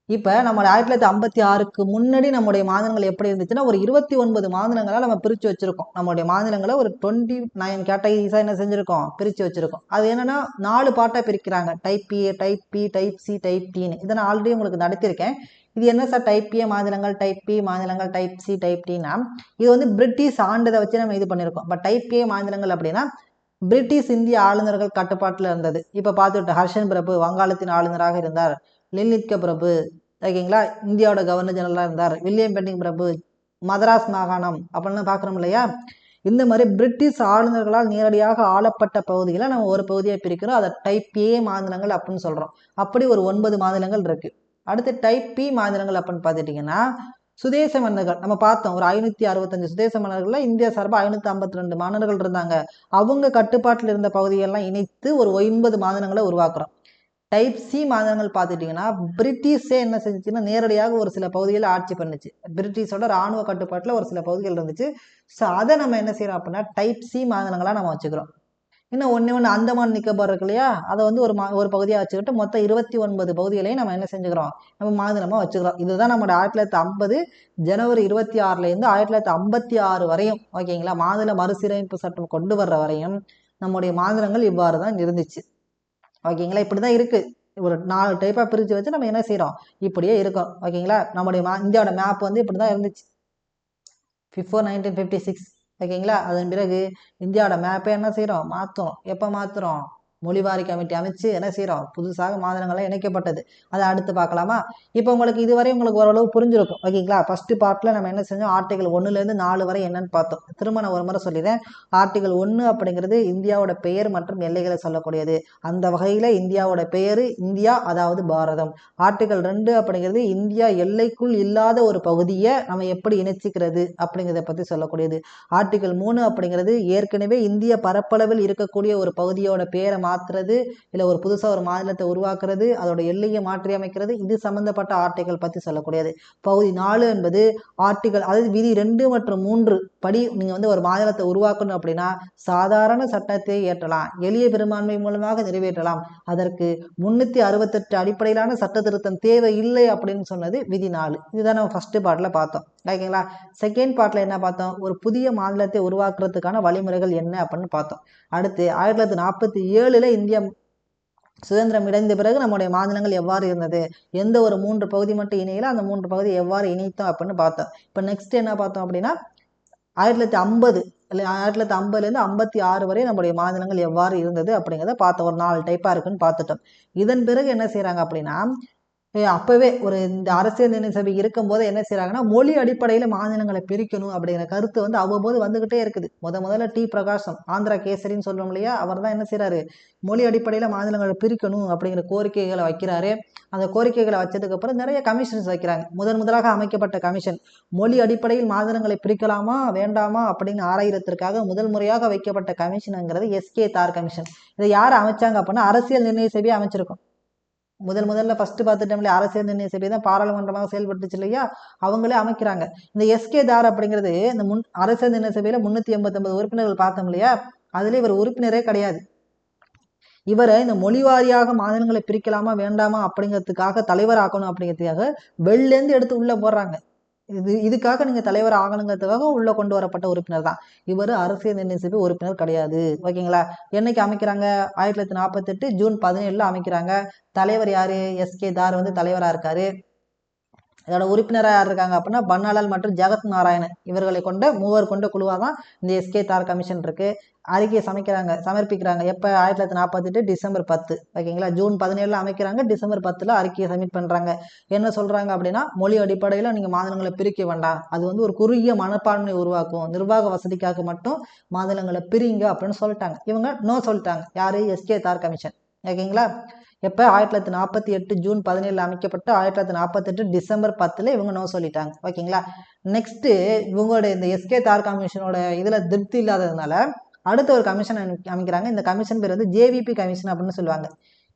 A: இப்போ நம்ம 1956க்கு முன்னாடி நம்முடைய மாநிலங்கள் எப்படி இருந்துச்சுன்னா, ஒரு 29 மாநிலங்களாக நம்ம பிரித்து வச்சுருக்கோம். நம்முடைய மாநிலங்களை ஒரு 29 கேட்டகரிஸாக என்ன செஞ்சுருக்கோம், பிரித்து வச்சுருக்கோம். அது என்னென்னா 4 பார்ட்டாக பிரிக்கிறாங்க, type A, type B, type C, type டின்னு. இதை நான் ஆல்ரெடி உங்களுக்கு நடத்தியிருக்கேன். இது என்ன சார், டைப் ஏ மாநிலங்கள், டைப் பி மாநிலங்கள், டைப் சி, டைப் டினா, இது வந்து பிரிட்டிஷ் ஆண்டதை வச்சு நம்ம இது பண்ணியிருக்கோம். பட் டைப் ஏ மாநிலங்கள் அப்படின்னா பிரிட்டிஷ் இந்திய ஆளுநர்கள் கட்டுப்பாட்டில் இருந்தது. இப்போ பார்த்துட்டு ஹர்ஷன் பிரபு வங்காளத்தின் ஆளுநராக இருந்தார், லில்லித்க பிரபு, ஓகேங்களா, இந்தியாவோட கவர்னர் ஜெனரலாக இருந்தார், வில்லியம் பெண்டிங் பிரபு மதராஸ் மாகாணம் அப்படின்னு பார்க்குறோம் இல்லையா. இந்த மாதிரி பிரிட்டிஷ் ஆளுநர்களால் நேரடியாக ஆளப்பட்ட பகுதிகளை நம்ம ஒரு பகுதியை பிரிக்கிறோம். அதை டைப் ஏ மாநிலங்கள் அப்படின்னு சொல்கிறோம். அப்படி ஒரு 9 மாநிலங்கள் இருக்குது. அடுத்து டைப் பி மாநிலங்கள் அப்படின்னு பார்த்துட்டிங்கன்னா, சுதேச மன்னர்கள் நம்ம பார்த்தோம். ஒரு 565 சுதேச மன்னர்களில் இந்தியா சார்பாக 552 மன்னர்கள் இருந்தாங்க. அவங்க கட்டுப்பாட்டில் இருந்த பகுதிகளெல்லாம் இணைத்து ஒரு 9 மாநிலங்களை உருவாக்குறோம். டைப் சி மாநிலங்கள் பார்த்துட்டிங்கன்னா, பிரிட்டிஷே என்ன செஞ்சுச்சுன்னா நேரடியாக ஒரு சில பகுதிகளில் ஆட்சி பண்ணுச்சு. பிரிட்டிஷோட இராணுவ கட்டுப்பாட்டில் ஒரு சில பகுதிகள் இருந்துச்சு. ஸோ அதை நம்ம என்ன செய்கிறோம் அப்படின்னா டைப் சி மாநிலங்களாக நம்ம வச்சுக்கிறோம். இன்னும் ஒன்று அந்தமான் நிக்கோபார் இருக்கு இல்லையா, அதை வந்து ஒரு பகுதியாக வச்சுக்கிட்டு மொத்தம் 29 பகுதிகளையும் நம்ம என்ன செஞ்சுக்கிறோம், நம்ம மாநிலமாக வச்சுக்கிறோம். இதுதான் நம்மளுடைய 1950 ஜனவரி 26லேருந்து 1956 வரையும் ஓகேங்களா, மாநில மறுசீரமைப்பு சட்டம் கொண்டு வர்ற வரையும் நம்முடைய மாநிலங்கள் இவ்வாறு தான் இருந்துச்சு ஓகேங்களா. இப்படி தான் இருக்கு. ஒரு 4 டைப்பாக பிரித்து வச்சு நம்ம என்ன செய்கிறோம், இப்படியே இருக்கோம் ஓகேங்களா. நம்முடைய இந்தியாவோட மேப் வந்து இப்படி தான் இருந்துச்சு பிஃபோர் 1956 ஓகேங்களா. அதன் பிறகு இந்தியாவோட மேப்பை என்ன செய்கிறோம், மாற்றுறோம். எப்போ மாற்றுறோம், மொழிவாரி கமிட்டி அமைச்சு என்ன செய்கிறோம், புதுசாக மாநிலங்கள்லாம் இணைக்கப்பட்டது. அதை அடுத்து பார்க்கலாமா. இப்போ உங்களுக்கு இதுவரை உங்களுக்கு ஓரளவு புரிஞ்சிருக்கும் ஓகேங்களா. ஃபர்ஸ்ட் பார்ட்டில் நம்ம என்ன செஞ்சோம், ஆர்டிகல் 1லேருந்து 4 வரை என்னன்னு பார்த்தோம். திரும்ப நான் ஒரு முறை சொல்லிடுறேன். ஆர்டிகல் 1 அப்படிங்கிறது இந்தியாவோட பெயர் மற்றும் எல்லைகளை சொல்லக்கூடியது. அந்த வகையில் இந்தியாவோட பெயர் இந்தியா, அதாவது பாரதம். ஆர்டிகல் 2 அப்படிங்கிறது இந்தியா எல்லைக்குள் இல்லாத ஒரு பகுதியை நம்ம எப்படி இணைச்சிக்கிறது அப்படிங்கிறத பற்றி சொல்லக்கூடியது. ஆர்டிகல் 3 அப்படிங்கிறது ஏற்கனவே இந்திய பரப்பளவில் இருக்கக்கூடிய ஒரு பகுதியோட பேரை மாற்றுறது, இல்லை ஒரு புதுசாக ஒரு மாநிலத்தை உருவாக்குறது, அதோட எல்லையை மாற்றி அமைக்கிறது, இது சம்பந்தப்பட்ட ஆர்டிகல் பற்றி சொல்லக்கூடியது. பகுதி 4 என்பது ஆர்டிகல், அதாவது விதி 2 மற்றும் 3 படி நீங்கள் வந்து ஒரு மாநிலத்தை உருவாக்கணும் அப்படின்னா சாதாரண சட்டத்தை ஏற்றலாம், எளிய பெரும்பான்மை மூலமாக நிறைவேற்றலாம், அதற்கு 368 அடிப்படையிலான சட்ட திருத்தம் தேவை இல்லை அப்படின்னு சொன்னது விதி 4. இதுதான் நம்ம ஃபர்ஸ்ட் பார்ட்டில் பார்த்தோம் ஓகேங்களா. செகண்ட் பார்ட்டில் என்ன பார்த்தோம், ஒரு புதிய மாநிலத்தை உருவாக்குறதுக்கான வழிமுறைகள் என்ன அப்படின்னு பார்த்தோம். அடுத்து 1947 இந்தியா சுதந்திரம் இடைந்த பிறகு நம்முடைய மாநிலங்கள் எவ்வாறு இருந்தது, எந்த ஒரு 3 பகுதி மட்டும் இணையில அந்த 3 பகுதி எவ்வாறு இணைத்தோம் அப்படின்னு பார்த்தோம். இப்போ நெக்ஸ்ட் என்ன பார்த்தோம் அப்படின்னா 1950 இல்லை 1950லேருந்து 56 வரை நம்முடைய மாநிலங்கள் எவ்வாறு இருந்தது அப்படிங்கிறத பார்த்தோம். ஒரு 4 டைப்பாக இருக்குன்னு பார்த்துட்டோம். இதன் பிறகு என்ன செய்கிறாங்க அப்படின்னா, அப்பவே ஒரு இந்த அரசியல் நிர்ணய சபை இருக்கும்போது என்ன செய்யறாங்கன்னா, மொழி அடிப்படையில் மாநிலங்களை பிரிக்கணும் அப்படிங்கிற கருத்து வந்து அவ்வப்போது வந்துகிட்டே இருக்குது. முதல்ல டி பிரகாசம், ஆந்திரா கேசரின்னு சொல்றோம் இல்லையா, அவர் தான் என்ன செய்யறாரு, மொழி அடிப்படையில் மாநிலங்களை பிரிக்கணும் அப்படிங்கிற கோரிக்கைகளை வைக்கிறாரு. அந்த கோரிக்கைகளை வச்சதுக்கு அப்புறம் நிறைய கமிஷன்ஸ் வைக்கிறாங்க. முதலாக அமைக்கப்பட்ட கமிஷன் மொழி அடிப்படையில் மாநிலங்களை பிரிக்கலாமா வேண்டாமா அப்படின்னு ஆராயறதுக்காக முதல் முறையாக வைக்கப்பட்ட கமிஷனுங்கிறது எஸ்கே தார் கமிஷன். இதை யார் அமைச்சாங்க அப்படின்னா அரசியல் நிர்ணய சபையை அமைச்சிருக்கோம். முதல்ல ஃபர்ஸ்ட் பார்த்துட்டோம்ல, அரசியல் நிர்ணய சபை தான் பாராளுமன்றமாக செயல்பட்டுச்சு இல்லையா, அவங்களே அமைக்கிறாங்க. இந்த எஸ்கே தார் அப்படிங்கிறது இந்த அரசியல் நிர்ணய சபையில 389 உறுப்பினர்கள் பார்த்தோம் இல்லையா, அதுல இவர் உறுப்பினரே கிடையாது. இவரை இந்த மொழி வாரியாக மாநிலங்களை பிரிக்கலாமா வேண்டாமா அப்படிங்கிறதுக்காக தலைவர் ஆக்கணும் அப்படிங்கிறதுக்காக வெளிலேருந்து எடுத்து உள்ள போடுறாங்க. இதுக்காக நீங்க தலைவர் ஆகணுங்கிறதுக்காக உள்ள கொண்டு வரப்பட்ட உறுப்பினர் தான் இவர். அரசியல் நிர்ணய சபை உறுப்பினர் கிடையாது ஓகேங்களா. என்னைக்கு அமைக்கிறாங்க, 1948 ஜூன் 17 அமைக்கிறாங்க. தலைவர் யாரு, எஸ்கே தார் வந்து தலைவரா இருக்காரு. இதோட உறுப்பினராக யார் இருக்காங்க அப்படின்னா பன்னாலால் மற்றும் ஜெகத் நாராயணன், இவர்களை கொண்ட 3 கொண்ட குழுவாக தான் இந்த எஸ்கே தார் கமிஷன் இருக்கு. அறிக்கையை சமர்ப்பிக்கிறாங்க எப்போ, 1948 டிசம்பர் 10 ஓகேங்களா. ஜூன் 17 அமைக்கிறாங்க, டிசம்பர் 10 அறிக்கையை சப்மிட் பண்ணுறாங்க. என்ன சொல்கிறாங்க அப்படின்னா, மொழி அடிப்படையில் நீங்கள் மாநிலங்களை பிரிக்க வேண்டாம், அது வந்து ஒரு குறுகிய மனப்பான்மை உருவாக்கும், நிர்வாக வசதிக்காக மட்டும் மாநிலங்களை பிரிங்க அப்படின்னு சொல்லிட்டாங்க. இவங்க நோ சொல்லிட்டாங்க. யார், எஸ்கே தார் கமிஷன் ஓகேங்களா. எப்போ, 1948 ஜூன் 17 அமைக்கப்பட்டு 1948 டிசம்பர் 10 இவங்க நோ சொல்லிட்டாங்க ஓகேங்களா. நெக்ஸ்ட்டு இவங்களோட இந்த எஸ்கே தார் கமிஷனோட இதில் திருப்தி இல்லாததுனால அடுத்த ஒரு கமிஷன் அமைக்கிறாங்க. இந்த கமிஷன் பேர் வந்து ஜேவிபி கமிஷன் அப்படின்னு சொல்லுவாங்க.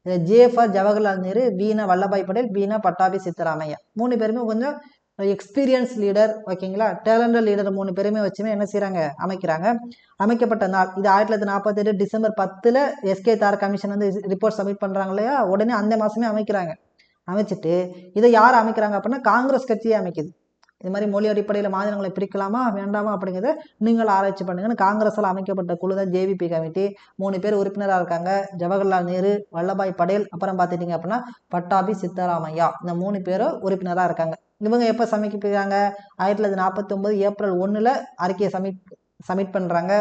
A: இதில் ஜே ஃபார் ஜவஹர்லால் நேரு, வீணா வல்லபாய் பட்டேல், வீணா பட்டாபி சித்தராமையா 3 பேருமே கொஞ்சம் எக்ஸ்பீரியன்ஸ் லீடர் ஓகேங்களா, டேலண்டட் லீடர் 3 பேருமே வச்சுமே என்ன செய்கிறாங்க, அமைக்கிறாங்க. அமைக்கப்பட்ட நாள் இது 1948 டிசம்பர் 10 எஸ்கே தார் கமிஷன் வந்து ரிப்போர்ட் சப்மிட் பண்ணுறாங்க இல்லையா, உடனே அந்த மாதமே அமைக்கிறாங்க. அமைச்சிட்டு இதை யார் அமைக்கிறாங்க அப்படின்னா காங்கிரஸ் கட்சியே அமைக்குது. இது மாதிரி மொழி அடிப்படையில் மாநிலங்களை பிரிக்கலாமா வேண்டாமா அப்படிங்கிறத நீங்கள் ஆராய்ச்சி பண்ணுங்கன்னு காங்கிரஸால் அமைக்கப்பட்ட குழு தான் ஜேவிபி கமிட்டி. 3 பேர் உறுப்பினராக இருக்காங்க, ஜவஹர்லால் நேரு, வல்லபாய் படேல், அப்புறம் பார்த்துட்டிங்க அப்படின்னா பட்டாபி சித்தராமையா, இந்த 3 பேரும் உறுப்பினராக இருக்காங்க. இவங்க எப்போ சமர்ப்பிக்கிறாங்க, 1949 ஏப்ரல் 1 அறிக்கையை சப்மிட் பண்ணுறாங்க.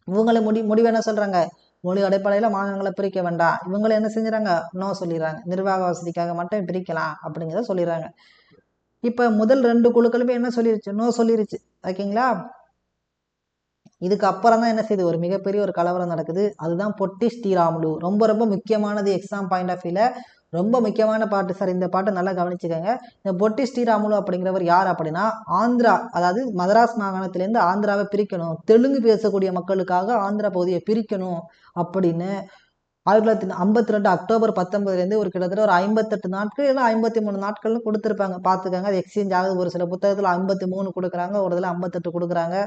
A: இவங்களை முடிவு என்ன சொல்கிறாங்க, மொழி அடிப்படையில் மாநிலங்களை பிரிக்க வேண்டாம். இவங்களை என்ன செஞ்சுறாங்க, நோ சொல்லிடுறாங்க, நிர்வாக வசதிக்காக மட்டும் பிரிக்கலாம் அப்படிங்கிறத சொல்லிடுறாங்க. இப்போ முதல் 2 குழுக்களுமே என்ன சொல்லிருச்சு, நோ சொல்லிருச்சு ஓகேங்களா. இதுக்கு அப்புறம் தான் என்ன செய்யுது, ஒரு மிகப்பெரிய ஒரு கலவரம் நடக்குது. அதுதான் பொட்டி ஸ்ரீராமுலு. ரொம்ப முக்கியமானது, எக்ஸாம் பாயிண்ட் ஆஃப் வியூல ரொம்ப முக்கியமான பாட்டு சார். இந்த பாட்டை நல்லா கவனிச்சுக்கோங்க. இந்த பொட்டி ஸ்ரீராமுலு அப்படிங்கிறவர் யார் அப்படின்னா ஆந்திரா, அதாவது மதராஸ் மாகாணத்திலேருந்து ஆந்திராவை பிரிக்கணும், தெலுங்கு பேசக்கூடிய மக்களுக்காக ஆந்திரா பகுதியை பிரிக்கணும் அப்படின்னு 1952 அக்டோபர் 19 ஒரு கிட்டத்தட்ட ஒரு 58 நாட்கள் இல்லை 53 நாட்கள்னு கொடுத்துருப்பாங்க. பார்த்துக்கோங்க, அது எக்ஸ்சேஞ்ச் ஆகுது. ஒரு சில புத்தகத்தில் 53 கொடுக்குறாங்க, ஒரு இதில் 58 கொடுக்குறாங்க.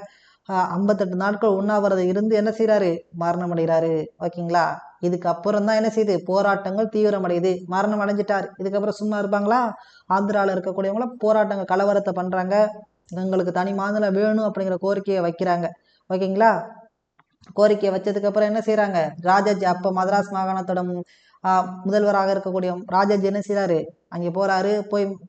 A: 58 நாட்கள் உண்ணாவிரதம் இருந்து என்ன செய்கிறாரு, மரணம் அடைகிறாரு. ஓகேங்களா. இதுக்கப்புறம் தான் என்ன செய்யுது, போராட்டங்கள் தீவிரமடையுது. மரணம் அடைஞ்சிட்டார். இதுக்கப்புறம் சும்மா இருப்பாங்களா? ஆந்திராவில் இருக்கக்கூடியவங்கள போராட்டங்கள் கலவரத்தை பண்ணுறாங்க. எங்களுக்கு தனி மாநிலம் வேணும் அப்படிங்கிற கோரிக்கையை வைக்கிறாங்க. ஓகேங்களா. கோரிக்கையை வச்சதுக்கப்புறம் என்ன செய்கிறாங்க, ராஜாஜி அப்போ மதராஸ் மாகாணத்தோட முதல்வராக இருக்கக்கூடிய ராஜாஜி என்ன செய்கிறாரு, அங்கே போகிறாரு.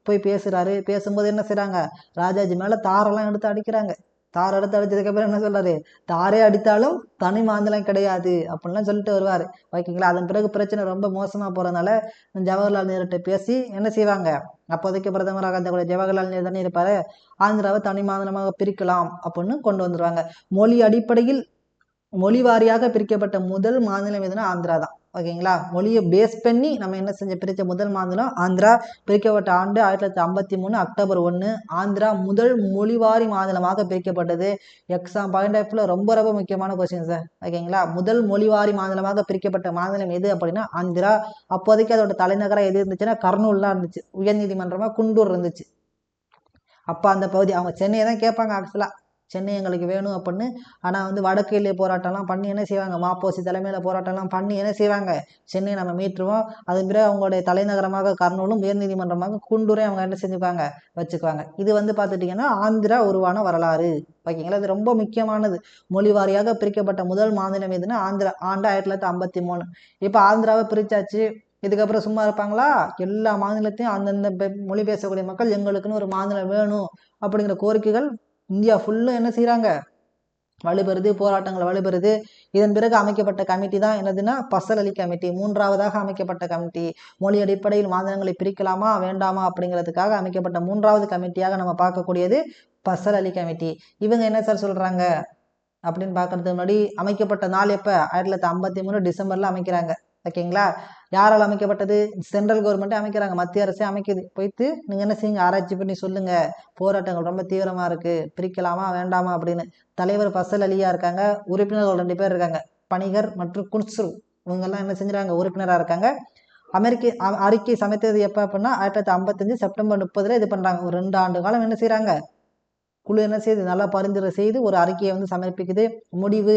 A: போய் பேசுகிறாரு. பேசும்போது என்ன செய்கிறாங்க, ராஜாஜி மேலே தாரெல்லாம் எடுத்து அடிக்கிறாங்க. தார் எடுத்து அடிச்சதுக்கப்புறம் என்ன சொல்றாரு, தாரே அடித்தாலும் தனி மாநிலம் கிடையாது அப்படின்லாம் சொல்லிட்டு வருவார். ஓகேங்களா. அதன் பிறகு பிரச்சனை ரொம்ப மோசமாக போகிறதுனால ஜவஹர்லால் நேருட்ட பேசி என்ன செய்வாங்க, அப்போதைக்கு பிரதமராக இருந்தக்கூடிய ஜவஹர்லால் நேரு தானே இருப்பார், ஆந்திராவை தனி மாநிலமாக பிரிக்கலாம் அப்படின்னு கொண்டு வந்துடுவாங்க. மொழி அடிப்படையில் மொழி வாரியாக பிரிக்கப்பட்ட முதல் மாநிலம் எதுனா ஆந்திரா தான். ஓகேங்களா. மொழியை பேஸ் பண்ணி நம்ம என்ன செஞ்ச பிரித்த முதல் மாநிலம் ஆந்திரா. பிரிக்கப்பட்ட ஆண்டு 1953 அக்டோபர் 1. ஆந்திரா முதல் மொழிவாரி மாநிலமாக பிரிக்கப்பட்டது. எக்ஸாம் பாயிண்ட் ஆஃப் வியூல ரொம்ப ரொம்ப முக்கியமான கொஸ்டின் சார். ஓகேங்களா. முதல் மொழிவாரி மாநிலமாக பிரிக்கப்பட்ட மாநிலம் எது அப்படின்னா ஆந்திரா. அப்போதைக்கு அதோட தலைநகரம் எது இருந்துச்சுன்னா கர்னூல்லாம் இருந்துச்சு. உயர்நீதிமன்றமாக குண்டூர் இருந்துச்சு. அப்போ அந்த பகுதி அவங்க சென்னையை தான் கேட்பாங்க ஆக்சுவலாக, சென்னை எங்களுக்கு வேணும் அப்படின்னு. ஆனால் வந்து வடக்கு எல்லை போராட்டம்லாம் பண்ணி என்ன செய்வாங்க, மாப்போசி தலைமையில் போராட்டம்லாம் பண்ணி என்ன செய்வாங்க, சென்னையை நம்ம மீட்டுருவோம். அதன் பிறகு அவங்களுடைய தலைநகரமாக கர்னூலும் உயர்நீதிமன்றமாக குண்டூரையும் அவங்க என்ன செஞ்சுப்பாங்க, வச்சுக்குவாங்க. இது வந்து பார்த்துட்டிங்கன்னா ஆந்திரா உருவான வரலாறு. ஓகேங்களா. இது ரொம்ப முக்கியமானது. மொழி வாரியாக பிரிக்கப்பட்ட முதல் மாநிலம் எதுன்னா ஆந்திரா. ஆண்டு 1953. இப்போ ஆந்திராவை பிரித்தாச்சு. இதுக்கப்புறம் சும்மா இருப்பாங்களா? எல்லா மாநிலத்தையும் அந்தந்த மொழி பேசக்கூடிய மக்கள் எங்களுக்குன்னு ஒரு மாநிலம் வேணும் அப்படிங்கிற கோரிக்கைகள் இந்தியா ஃபுல்லும் என்ன செய்கிறாங்க, வலுப்பெறுது. போராட்டங்கள் வலுப்பெறுது. இதன் பிறகு அமைக்கப்பட்ட கமிட்டி தான் என்னதுன்னா பசல் அலி கமிட்டி. மூன்றாவதாக அமைக்கப்பட்ட கமிட்டி. மொழி அடிப்படையில் மாநிலங்களை பிரிக்கலாமா வேண்டாமா அப்படிங்கிறதுக்காக அமைக்கப்பட்ட மூன்றாவது கமிட்டியாக நம்ம பார்க்கக்கூடியது பசல் அலி கமிட்டி. இவங்க என்ன சார் சொல்கிறாங்க அப்படின்னு பார்க்கறதுக்கு முன்னாடி, அமைக்கப்பட்ட நாள் எப்போ, 1953 டிசம்பரில் அமைக்கிறாங்க. ஓகேங்களா. யாரால் அமைக்கப்பட்டது, சென்ட்ரல் கவர்மெண்ட்டே அமைக்கிறாங்க, மத்திய அரசே அமைக்குது. போய்த்து நீங்கள் என்ன செய்யுங்க, ஆராய்ச்சி பண்ணி சொல்லுங்கள், போராட்டங்கள் ரொம்ப தீவிரமாக இருக்குது, பிரிக்கலாமா வேண்டாமா அப்படின்னு. தலைவர் பசல் அலியா இருக்காங்க. உறுப்பினர்கள் 2 பேர் இருக்காங்க, பணிகர் மற்றும் குன்ஸ்ரு. இவங்கெல்லாம் என்ன செஞ்சுறாங்க, உறுப்பினராக இருக்காங்க. அறிக்கை சமைத்தது எப்போ அப்படின்னா 1955 செப்டம்பர் 30 இது பண்ணுறாங்க. ஒரு 2 ஆண்டு காலம் என்ன செய்கிறாங்க, குழு என்ன செய்யுது, நல்லா பரிந்துரை செய்து ஒரு அறிக்கையை வந்து சமர்ப்பிக்குது. முடிவு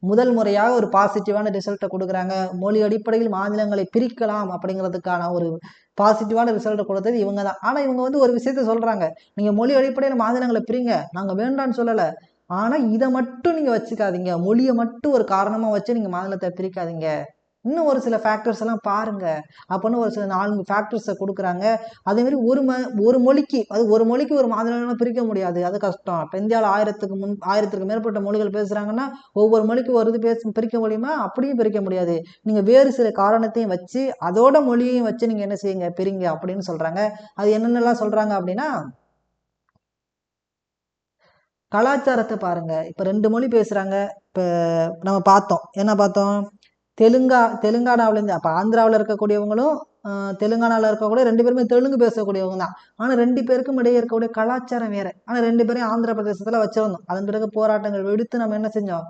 A: முதல் முறையாக ஒரு பாசிட்டிவான ரிசல்ட்டை கொடுக்குறாங்க. மொழி அடிப்படையில் மாநிலங்களை பிரிக்கலாம் அப்படிங்கிறதுக்கான ஒரு பாசிட்டிவான ரிசல்ட்டை கொடுத்தது இவங்க தான். ஆனால் இவங்க வந்து ஒரு விஷயத்த சொல்கிறாங்க, நீங்கள் மொழி அடிப்படையில் மாநிலங்களை பிரிங்க, நாங்கள் வேண்டான்னு சொல்லலை, ஆனால் இதை மட்டும் நீங்கள் வச்சுக்காதீங்க, மொழியை மட்டும் ஒரு காரணமாக வச்சு நீங்கள் மாநிலத்தை பிரிக்காதீங்க, இன்னும் ஒரு சில ஃபேக்டர்ஸ் எல்லாம் பாருங்க அப்படின்னு ஒரு சில 4 ஃபேக்டர்ஸை கொடுக்குறாங்க. அதேமாதிரி ஒரு மொழிக்கு, அது ஒரு மொழிக்கு ஒரு மாநிலம் பிரிக்க முடியாது, அது கஷ்டம். இப்போ இந்தியாவில் 1000க்கு மேற்பட்ட மொழிகள் பேசுகிறாங்கன்னா ஒவ்வொரு மொழிக்கு ஒரு இது பிரிக்க முடியுமா, அப்படியும் பிரிக்க முடியாது. நீங்கள் வேறு சில காரணத்தையும் வச்சு அதோட மொழியையும் வச்சு நீங்கள் என்ன செய்யுங்க, பிரிங்க அப்படின்னு சொல்கிறாங்க. அது என்னென்னலாம் சொல்கிறாங்க அப்படின்னா, கலாச்சாரத்தை பாருங்க. இப்போ 2 மொழி பேசுகிறாங்க. இப்போ நம்ம பார்த்தோம், என்ன பார்த்தோம், தெலுங்கானாவிலேருந்து, அப்போ ஆந்திராவில் இருக்கக்கூடியவங்களும் தெலுங்கானாவில் இருக்கக்கூடிய 2 பேருமே தெலுங்கு பேசக்கூடியவங்க தான். ஆனால் 2 பேருக்கும் இடையே இருக்கக்கூடிய கலாச்சாரம் வேறு. ஆனால் 2 பேரையும் ஆந்திர பிரதேசத்தில் வச்சிருந்தோம். அதன் பிறகு போராட்டங்கள் வெடித்து நம்ம என்ன செஞ்சோம்,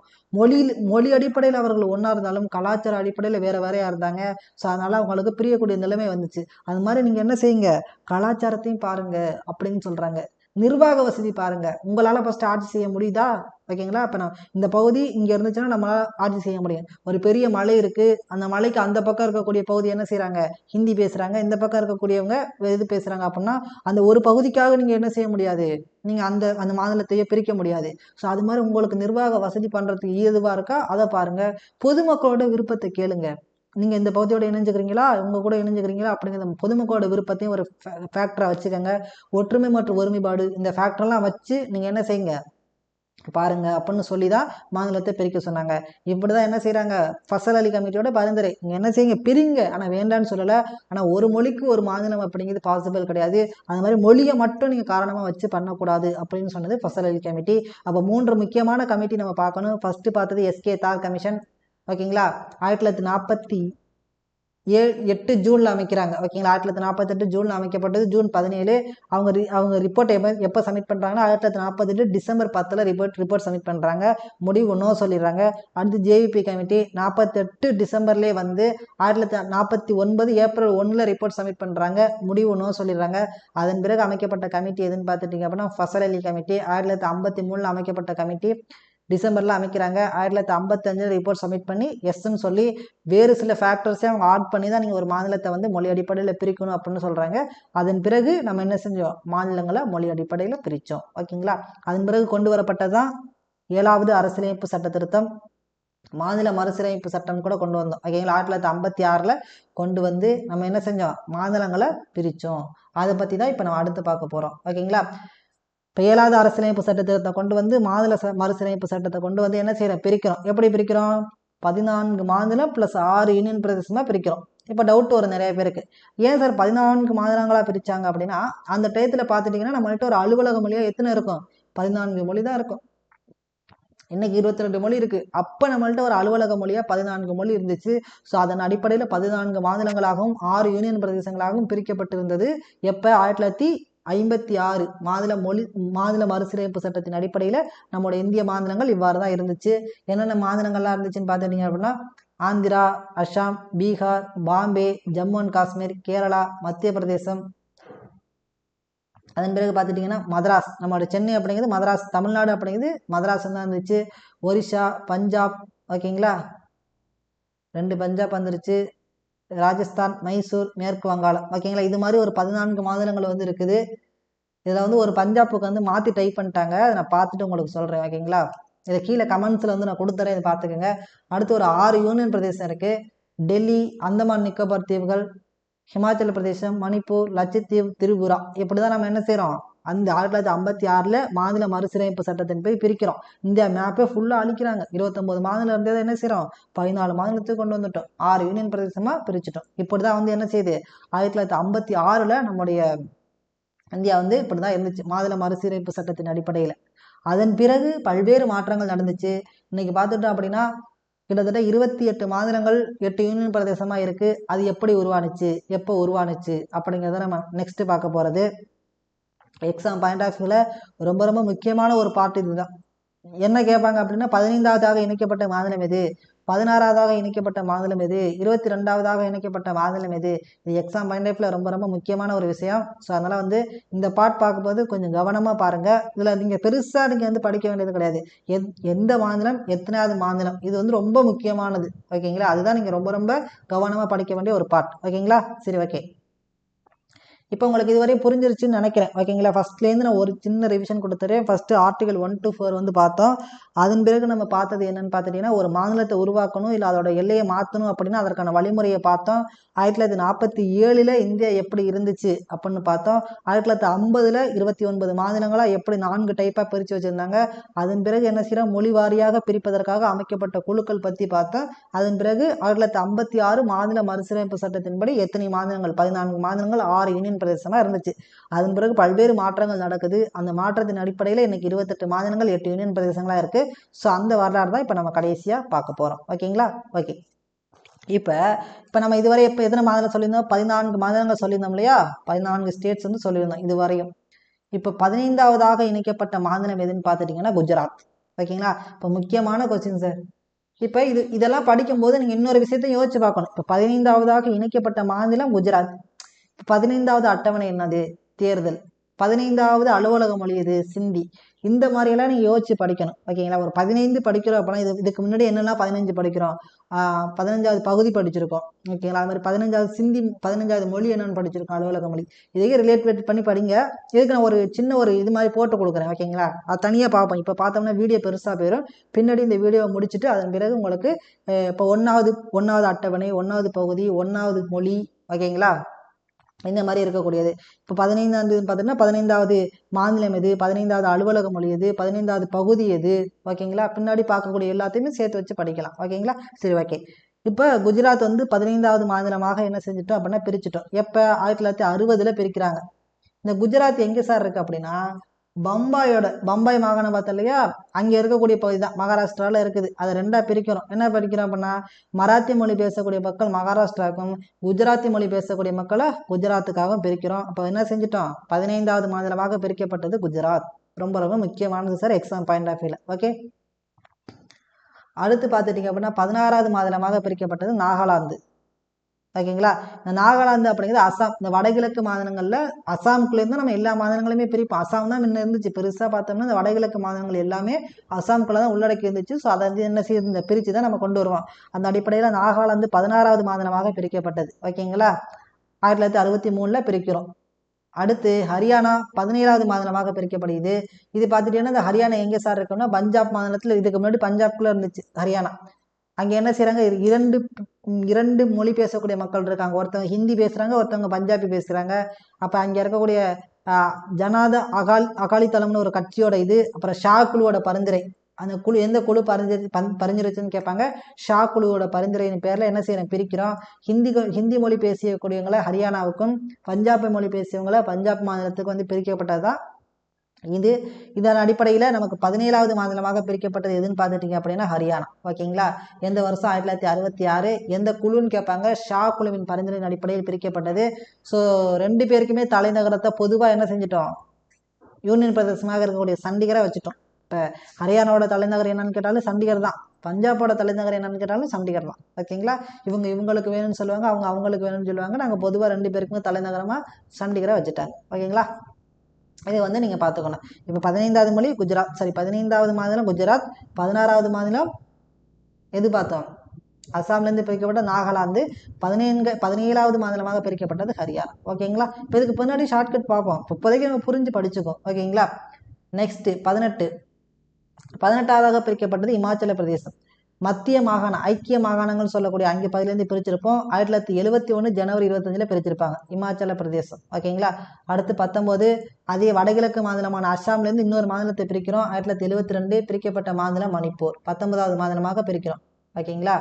A: மொழி அடிப்படையில் அவர்கள் ஒன்றா இருந்தாலும் கலாச்சார அடிப்படையில் வேறு வேறையாக இருந்தாங்க. ஸோ அதனால் அவங்களுக்கு பிரியக்கூடிய நிலைமை வந்துச்சு. அது மாதிரி நீங்கள் என்ன செய்யுங்க, கலாச்சாரத்தையும் பாருங்க அப்படின்னு சொல்கிறாங்க. நிர்வாக வசதி பாருங்க, உங்களால் ஃபஸ்ட்டு ஆட்சி செய்ய முடியுதா, ஓகேங்களா. இப்போ நான் இந்த பகுதி இங்கே இருந்துச்சுன்னா நம்மளால் ஆட்சி செய்ய முடியும். ஒரு பெரிய மலை இருக்குது, அந்த மலைக்கு அந்த பக்கம் இருக்கக்கூடிய பகுதி என்ன செய்கிறாங்க, ஹிந்தி பேசுகிறாங்க, இந்த பக்கம் இருக்கக்கூடியவங்க இது பேசுகிறாங்க அப்படின்னா அந்த ஒரு பகுதிக்காக நீங்கள் என்ன செய்ய முடியாது, நீங்கள் அந்த மாநிலத்தையே பிரிக்க முடியாது. ஸோ அது மாதிரி உங்களுக்கு நிர்வாக வசதி பண்ணுறதுக்கு ஏதுவாக இருக்கா அதை பாருங்கள். பொதுமக்களோட விருப்பத்தை கேளுங்க. நீங்கள் இந்த பகுதியோட இணைஞ்சுக்கிறீங்களா, உங்கள் கூட இணைஞ்சுக்கிறீங்களா அப்படிங்கிற பொதுமக்களோட விருப்பத்தையும் ஒரு ஃபேக்டராக வச்சுக்கோங்க. ஒற்றுமை மற்றும் ஒருமைப்பாடு இந்த ஃபேக்டர்லாம் வச்சு நீங்கள் என்ன செய்யுங்க பாருங்க அப்படின்னு சொல்லி தான் மாநிலத்தை பிரிக்க சொன்னாங்க. இப்படி தான் என்ன செய்கிறாங்க, ஃபசல் அலி கமிட்டியோட பரிந்துரை, நீங்கள் என்ன செய்யுங்க, பிரிங்க, ஆனால் வேண்டான்னு சொல்லலை. ஆனால் ஒரு மொழிக்கு ஒரு மாநிலம் அப்படிங்கிறது பாசிபிள் கிடையாது. அது மாதிரி மொழியை மட்டும் நீங்கள் காரணமாக வச்சு பண்ணக்கூடாது அப்படின்னு சொன்னது ஃபசல் அலி கமிட்டி. அப்போ 3 முக்கியமான கமிட்டி நம்ம பார்க்கணும். ஃபஸ்ட்டு பார்த்தது எஸ்கே தார் கமிஷன். ஓகேங்களா. 1948 ஜூனில் அமைக்கிறாங்க. ஓகேங்களா. 1948 ஜூனில் அமைக்கப்பட்டது. ஜூன் 17 அவங்க ரிப்போர்ட் எப்போ சப்மிட் பண்ணுறாங்கன்னா 1948 டிசம்பர் 10 ரிப்போர்ட் சப்மிட் பண்ணுறாங்க. முடிவு நோ சொல்லிடுறாங்க. அடுத்து ஜேவிபி கமிட்டி 48 டிசம்பர்லேயே வந்து 1949 ஏப்ரல் 1 ரிப்போர்ட் சப்மிட் பண்ணுறாங்க. முடிவு நோ சொல்லிடுறாங்க. அதன் பிறகு அமைக்கப்பட்ட கமிட்டி எதுன்னு பார்த்துட்டிங்க அப்படின்னா ஃபசல் அலி கமிட்டி. 1953 அமைக்கப்பட்ட கமிட்டி. டிசம்பரில் அமைக்கிறாங்க. 1955 ரிப்போர்ட் சப்மிட் பண்ணி எஸ்ன்னு சொல்லி வேறு சில ஃபேக்டர்ஸே அவங்க ஆட் பண்ணி தான் நீங்கள் ஒரு மாநிலத்தை வந்து மொழி அடிப்படையில் பிரிக்கணும் அப்படின்னு சொல்கிறாங்க. அதன் பிறகு நம்ம என்ன செஞ்சோம், மாநிலங்களை மொழி அடிப்படையில் பிரித்தோம். ஓகேங்களா. அதன் பிறகு கொண்டு வரப்பட்டது தான் 7வது அரசியலமைப்பு சட்ட திருத்தம், மாநில மறுசீரமைப்பு சட்டம் கூட கொண்டு வந்தோம். ஓகேங்களா. 1956 கொண்டு வந்து நம்ம என்ன செஞ்சோம், மாநிலங்களை பிரித்தோம். அதை பற்றி தான் இப்போ நம்ம அடுத்து பார்க்க போகிறோம். ஓகேங்களா. இப்போ 7வது அரசியலமைப்பு சட்ட திருத்தத்தை கொண்டு வந்து மாநில மறுசீரமைப்பு சட்டத்தை கொண்டு வந்து என்ன செய்யறோம், பிரிக்கிறோம். எப்படி பிரிக்கிறோம், 14 மாநிலம் + 6 யூனியன் பிரதேசமாக பிரிக்கிறோம். இப்போ டவுட் வரும் நிறைய பேருக்கு, ஏன் சார் 14 மாநிலங்களாக பிரித்தாங்க அப்படின்னா, அந்த டயத்தில் பார்த்துட்டிங்கன்னா நம்மள்கிட்ட ஒரு அலுவலக மொழியாக எத்தனை இருக்கும், 14 மொழி தான் இருக்கும். இன்னைக்கு 22 மொழி இருக்குது. அப்போ நம்மள்ட்ட ஒரு அலுவலக மொழியாக 14 மொழி இருந்துச்சு. ஸோ அதன் அடிப்படையில் 14 மாநிலங்களாகவும் 6 யூனியன் பிரதேசங்களாகவும் பிரிக்கப்பட்டிருந்தது. எப்போ, 1956 மாநில மறுசீரமைப்பு சட்டத்தின் அடிப்படையில் நம்முடைய இந்திய மாநிலங்கள் இவ்வாறு தான் இருந்துச்சு. என்னென்ன மாநிலங்கள்லாம் இருந்துச்சுன்னு பார்த்துட்டிங்க அப்படின்னா, ஆந்திரா, அஸ்ஸாம், பீகார், பாம்பே, ஜம்மு அண்ட் காஷ்மீர், கேரளா, மத்திய பிரதேசம். அதன் பிறகு பார்த்துட்டிங்கன்னா மதராஸ், நம்மளோட சென்னை அப்படிங்கிறது மதராஸ், தமிழ்நாடு அப்படிங்கிறது மதராஸ் தான் இருந்துச்சு. ஒரிசா, பஞ்சாப். ஓகேங்களா, 2 பஞ்சாப் வந்துருச்சு. ராஜஸ்தான், மைசூர், மேற்கு வங்காளம். ஓகேங்களா. இது மாதிரி ஒரு 14 மாநிலங்கள் வந்து இருக்குது. இதில் வந்து ஒரு பஞ்சாப்புக்கு வந்து மாற்றி டைப் பண்ணிட்டாங்க. அதை நான் பார்த்துட்டு உங்களுக்கு சொல்கிறேன். ஓகேங்களா. இதை கீழே கமெண்ட்ஸில் வந்து நான் கொடுத்துறேன், இதை பார்த்துக்கோங்க. அடுத்து ஒரு 6 யூனியன் பிரதேசம் இருக்குது. டெல்லி, அந்தமான் நிக்கோபார் தீவுகள், ஹிமாச்சல பிரதேசம், மணிப்பூர், லட்சத்தீவு, திரிபுரா. இப்படி தான் நம்ம என்ன செய்கிறோம், அந்த 1956 மாநில மறுசீரமைப்பு சட்டத்தின் போய் பிரிக்கிறோம். இந்தியா மேப்பே ஃபுல்லாக அழிக்கிறாங்க. 29 மாநிலம் இருந்ததை என்ன செய்கிறோம், 14 மாநிலத்துக்கு கொண்டு வந்துட்டோம். 6 யூனியன் பிரதேசமாக பிரிச்சுட்டோம். இப்படி தான் வந்து என்ன செய்யுது, 1956 நம்முடைய இந்தியா வந்து இப்படி தான் இருந்துச்சு மாநில மறுசீரமைப்பு சட்டத்தின் அடிப்படையில். அதன் பிறகு பல்வேறு மாற்றங்கள் நடந்துச்சு. இன்னைக்கு பார்த்துட்டோம் அப்படின்னா கிட்டத்தட்ட 28 மாநிலங்கள் 8 யூனியன் பிரதேசமாக இருக்குது. அது எப்படி உருவானுச்சு, எப்போ உருவானுச்சு அப்படிங்கிறத நம்ம நெக்ஸ்ட் பார்க்க போகிறது. எக்ஸாம் பாயிண்ட் ஆஃப் வியூவில் ரொம்ப ரொம்ப முக்கியமான ஒரு பார்ட் இதுதான். என்ன கேட்பாங்க அப்படின்னா, 15வதாக இணைக்கப்பட்ட மாநிலம் எது, 16வதாக இணைக்கப்பட்ட மாநிலம் எது, 22வதாக இணைக்கப்பட்ட மாநிலம் எது. இது எக்ஸாம் பாயிண்ட் ஆஃப் வியூவில் ரொம்ப ரொம்ப முக்கியமான ஒரு விஷயம். ஸோ அதனால் வந்து இந்த பார்ட் பார்க்கும்போது கொஞ்சம் கவனமாக பாருங்கள். இதில் நீங்கள் பெருசாக நீங்கள் வந்து படிக்க வேண்டியது கிடையாது. எந்த மாநிலம், எத்தனாவது மாநிலம், இது வந்து ரொம்ப முக்கியமானது. ஓகேங்களா. அதுதான் நீங்கள் ரொம்ப ரொம்ப கவனமாக படிக்க வேண்டிய ஒரு பார்ட். ஓகேங்களா. சரி, ஓகே. இப்போ உங்களுக்கு இதுவரை புரிஞ்சிருச்சுன்னு நினைக்கிறேன். ஓகேங்களா. ஃபஸ்ட்லேருந்து நான் ஒரு சின்ன ரிவிஷன் கொடுத்துறேன். ஃபஸ்ட்டு ஆர்டிகல் 1 to 4 வந்து பார்த்தோம். அதன் பிறகு நம்ம பார்த்தது என்னன்னு பார்த்துட்டிங்கன்னா, ஒரு மாநிலத்தை உருவாக்கணும் இல்லை அதோட எல்லையை மாற்றணும் அப்படின்னா அதற்கான வழிமுறையை பார்த்தோம். 1947 இந்தியா எப்படி இருந்துச்சு அப்படின்னு பார்த்தோம். 1950 29 மாநிலங்களாக எப்படி 4 டைப்பாக பிரித்து வச்சுருந்தாங்க. அதன் பிறகு என்ன செய்யறோம், மொழி வாரியாக பிரிப்பதற்காக அமைக்கப்பட்ட குழுக்கள் பற்றி பார்த்தோம். அதன் பிறகு 1956 மாநில மறுசீரமைப்பு சட்டத்தின்படி எத்தனை மாநிலங்கள், 14 மாநிலங்கள், 6 யூனியன் பிரதேசமாக இருந்துச்சு. அதன் பிறகு பல்வேறு மாற்றங்கள் நடக்குது. அந்த மாற்றத்தின் அடிப்படையில் இன்னைக்கு 28 மாநிலங்கள் 8 யூனியன் பிரதேசங்களாக இருக்குது. ஸோ அந்த வரலாறு தான் இப்போ நம்ம கடைசியாக பார்க்க போகிறோம். ஓகேங்களா. ஓகே. இப்போ நம்ம இதுவரை இப்போ எத்தனை மாநிலம் சொல்லியிருந்தோம், 14 மாநிலங்கள் சொல்லியிருந்தோம் இல்லையா, 14 ஸ்டேட்ஸ் வந்து சொல்லியிருந்தோம் இதுவரையும். இப்போ 15வதாக இணைக்கப்பட்ட மாநிலம் எதுன்னு பார்த்துட்டிங்கன்னா குஜராத். ஓகேங்களா. இப்போ முக்கியமான கொஸ்டின் சார். இப்போ இதெல்லாம் படிக்கும்போது நீங்கள் இன்னொரு விஷயத்தையும் யோசிச்சு பார்க்கணும். இப்போ 15வதாக இணைக்கப்பட்ட மாநிலம் குஜராத். 15வது அட்டவணை என்னது, தேர்தல். 15வது அலுவலக மொழி எது, சிந்தி. இந்த மாதிரியெல்லாம் நீங்கள் யோசிச்சு படிக்கணும். ஓகேங்களா. ஒரு 15 படிக்கிறோம் அப்படின்னா இதுக்கு முன்னாடி என்னெல்லாம் 15 படிக்கிறோம், 15வது பகுதி படிச்சிருக்கோம். ஓகேங்களா. அது மாதிரி 15வது சிந்தி, 15வது மொழி என்னென்னு படிச்சிருக்கோம், அலுவலக மொழி. இதையே ரிலேட் பண்ணி படிங்க. இதுக்கு நான் ஒரு சின்ன ஒரு இது மாதிரி போட்டு கொடுக்குறேன். ஓகேங்களா. அது தனியாக பார்ப்போம். இப்போ பார்த்தோம்னா வீடியோ பெருசாக போயிடும். பின்னாடி இந்த வீடியோவை முடிச்சுட்டு அதன் பிறகு உங்களுக்கு இப்போ 1வது அட்டவணை, 1வது பகுதி, 1வது மொழி. ஓகேங்களா. இந்த மாதிரி இருக்கக்கூடியது. இப்போ 15வது பார்த்தீங்கன்னா 15வது மாநிலம் எது, 15வது அலுவலக மொழி எது, 15வது பகுதி எது. ஓகேங்களா. பின்னாடி பார்க்கக்கூடிய எல்லாத்தையுமே சேர்த்து வச்சு படிக்கலாம். ஓகேங்களா. சரி, ஓகே. இப்போ குஜராத் வந்து 15வது மாநிலமாக என்ன செஞ்சிட்டோம் அப்படின்னா பிரிச்சுட்டோம். எப்போ, 1960 பிரிக்கிறாங்க. இந்த குஜராத் எங்கே சார் இருக்குது அப்படின்னா, பம்பாய் மாகாணம் பார்த்தோம் இல்லையா, அங்கே இருக்கக்கூடிய பகுதி தான் மகாராஷ்டிராவில் இருக்குது. அதை 2ஆக பிரிக்கிறோம். என்ன பிரிக்கிறோம் அப்படின்னா, மராத்தி மொழி பேசக்கூடிய மக்கள் மகாராஷ்டிராவுக்கும், குஜராத்தி மொழி பேசக்கூடிய மக்களை குஜராத்துக்காகவும் பிரிக்கிறோம். அப்போ என்ன செஞ்சிட்டோம், 15வது மாநிலமாக பிரிக்கப்பட்டது குஜராத். ரொம்ப ரொம்ப முக்கியமானது சார் எக்ஸாம் பாயிண்ட் ஆஃப் வியூவில். ஓகே. அடுத்து பார்த்துட்டிங்க அப்படின்னா 16வது மாநிலமாக பிரிக்கப்பட்டது நாகாலாந்து. ஓகேங்களா. இந்த நாகாலாந்து அப்படிங்கிறது அசாம், இந்த வடகிழக்கு மாநிலங்களில் அசாமுக்குள்ளேருந்து நம்ம எல்லா மாநிலங்களுமே பிரிப்போம். அசாம் தான் முன்ன இருந்துச்சு பெருசாக பார்த்தோம்னா, இந்த வடகிழக்கு மாநிலங்கள் எல்லாமே அசாமுக்குள்ள தான் உள்ளடக்கி இருந்துச்சு. ஸோ அதை வந்து என்ன செய்யுது, இந்த பிரித்து தான் நம்ம கொண்டு வருவோம். அந்த அடிப்படையில் நாகாலாந்து 16வது மாநிலமாக பிரிக்கப்பட்டது. ஓகேங்களா. 1963 பிரிக்கிறோம். அடுத்து ஹரியானா 17வது மாநிலமாக பிரிக்கப்படுகிறது. இது பார்த்துட்டீங்கன்னா இந்த ஹரியானா எங்கே சார் இருக்குன்னா பஞ்சாப் மாநிலத்தில், இதுக்கு முன்னாடி பஞ்சாப்குள்ளே இருந்துச்சு ஹரியானா. அங்கே என்ன செய்கிறாங்க, இரண்டு மொழி பேசக்கூடிய மக்கள் இருக்காங்க. ஒருத்தவங்க ஹிந்தி பேசுகிறாங்க, ஒருத்தவங்க பஞ்சாபி பேசுகிறாங்க. அப்போ அங்கே இருக்கக்கூடிய ஜனாத அகாலிதளம்னு ஒரு கட்சியோட இது, அப்புறம் ஷா குழுவோட பரிந்துரை, அந்த குழு எந்த குழு பரிந்துரைச்சுன்னு கேட்பாங்க. ஷா குழுவோட பரிந்துரையின் பேரில் என்ன செய்யணும், பிரிக்கிறோம். ஹிந்தி மொழி பேசக்கூடியவங்களை ஹரியானாவுக்கும், பஞ்சாபி மொழி பேசியவங்களை பஞ்சாப் மாநிலத்துக்கு வந்து பிரிக்கப்பட்டது தான் இது. இதன் அடிப்படையில் நமக்கு 17வது மாநிலமாக பிரிக்கப்பட்டது எதுன்னு பார்த்துட்டீங்க அப்படின்னா ஹரியானா. ஓகேங்களா. எந்த வருஷம் 1966. எந்த குழுன்னு கேட்பாங்க, ஷா குழுவின் பரிந்துரையின் அடிப்படையில் பிரிக்கப்பட்டது. ஸோ 2 பேருக்குமே தலைநகரத்தை பொதுவாக என்ன செஞ்சிட்டோம், யூனியன் பிரதேசமாக இருக்கக்கூடிய சண்டிகரை வச்சுட்டோம். இப்போ ஹரியானாவோட தலைநகர் என்னன்னு கேட்டாலும் சண்டிகர் தான், பஞ்சாபோட தலைநகர் என்னன்னு கேட்டாலும் சண்டிகர் தான். ஓகேங்களா. இவங்களுக்கு வேணும்னு சொல்லுவாங்க, அவங்களுக்கு வேணும்னு சொல்லுவாங்க. நாங்கள் பொதுவாக 2 பேருக்குமே தலைநகரமாக சண்டிகரை வச்சுட்டாங்க. ஓகேங்களா. இதை வந்து நீங்கள் பார்த்துக்கணும். இப்போ 15வது மொழி குஜராத், சரி 15வது மாநிலம் குஜராத், 16வது மாநிலம் எது பார்த்தோம், அசாம்லேருந்து பிரிக்கப்பட்ட நாகாலாந்து, 17வது மாநிலமாக பிரிக்கப்பட்டது ஹரியானா. ஓகேங்களா. இப்போ இதுக்கு பின்னாடி ஷார்ட்கட் பார்ப்போம். இப்போதைக்கு நம்ம புரிஞ்சு படிச்சுக்கோ. ஓகேங்களா. நெக்ஸ்ட் 18வது பிரிக்கப்பட்டது இமாச்சல பிரதேசம். மத்திய மாகாணம், ஐக்கிய மாகாணங்கள் சொல்லக்கூடிய அங்கே பகுதியிலேருந்து பிரிச்சிருப்போம். 1971 ஜனவரி 25 பிரிச்சிருப்பாங்க இமாச்சல பிரதேசம். ஓகேங்களா. அடுத்து 19 அதே வடகிழக்கு மாநிலமான அஸ்ஸாம்லேருந்து இன்னொரு மாநிலத்தை பிரிக்கிறோம். 1972 பிரிக்கப்பட்ட மாநிலம் மணிப்பூர், 19வது மாநிலமாக பிரிக்கிறோம். ஓகேங்களா.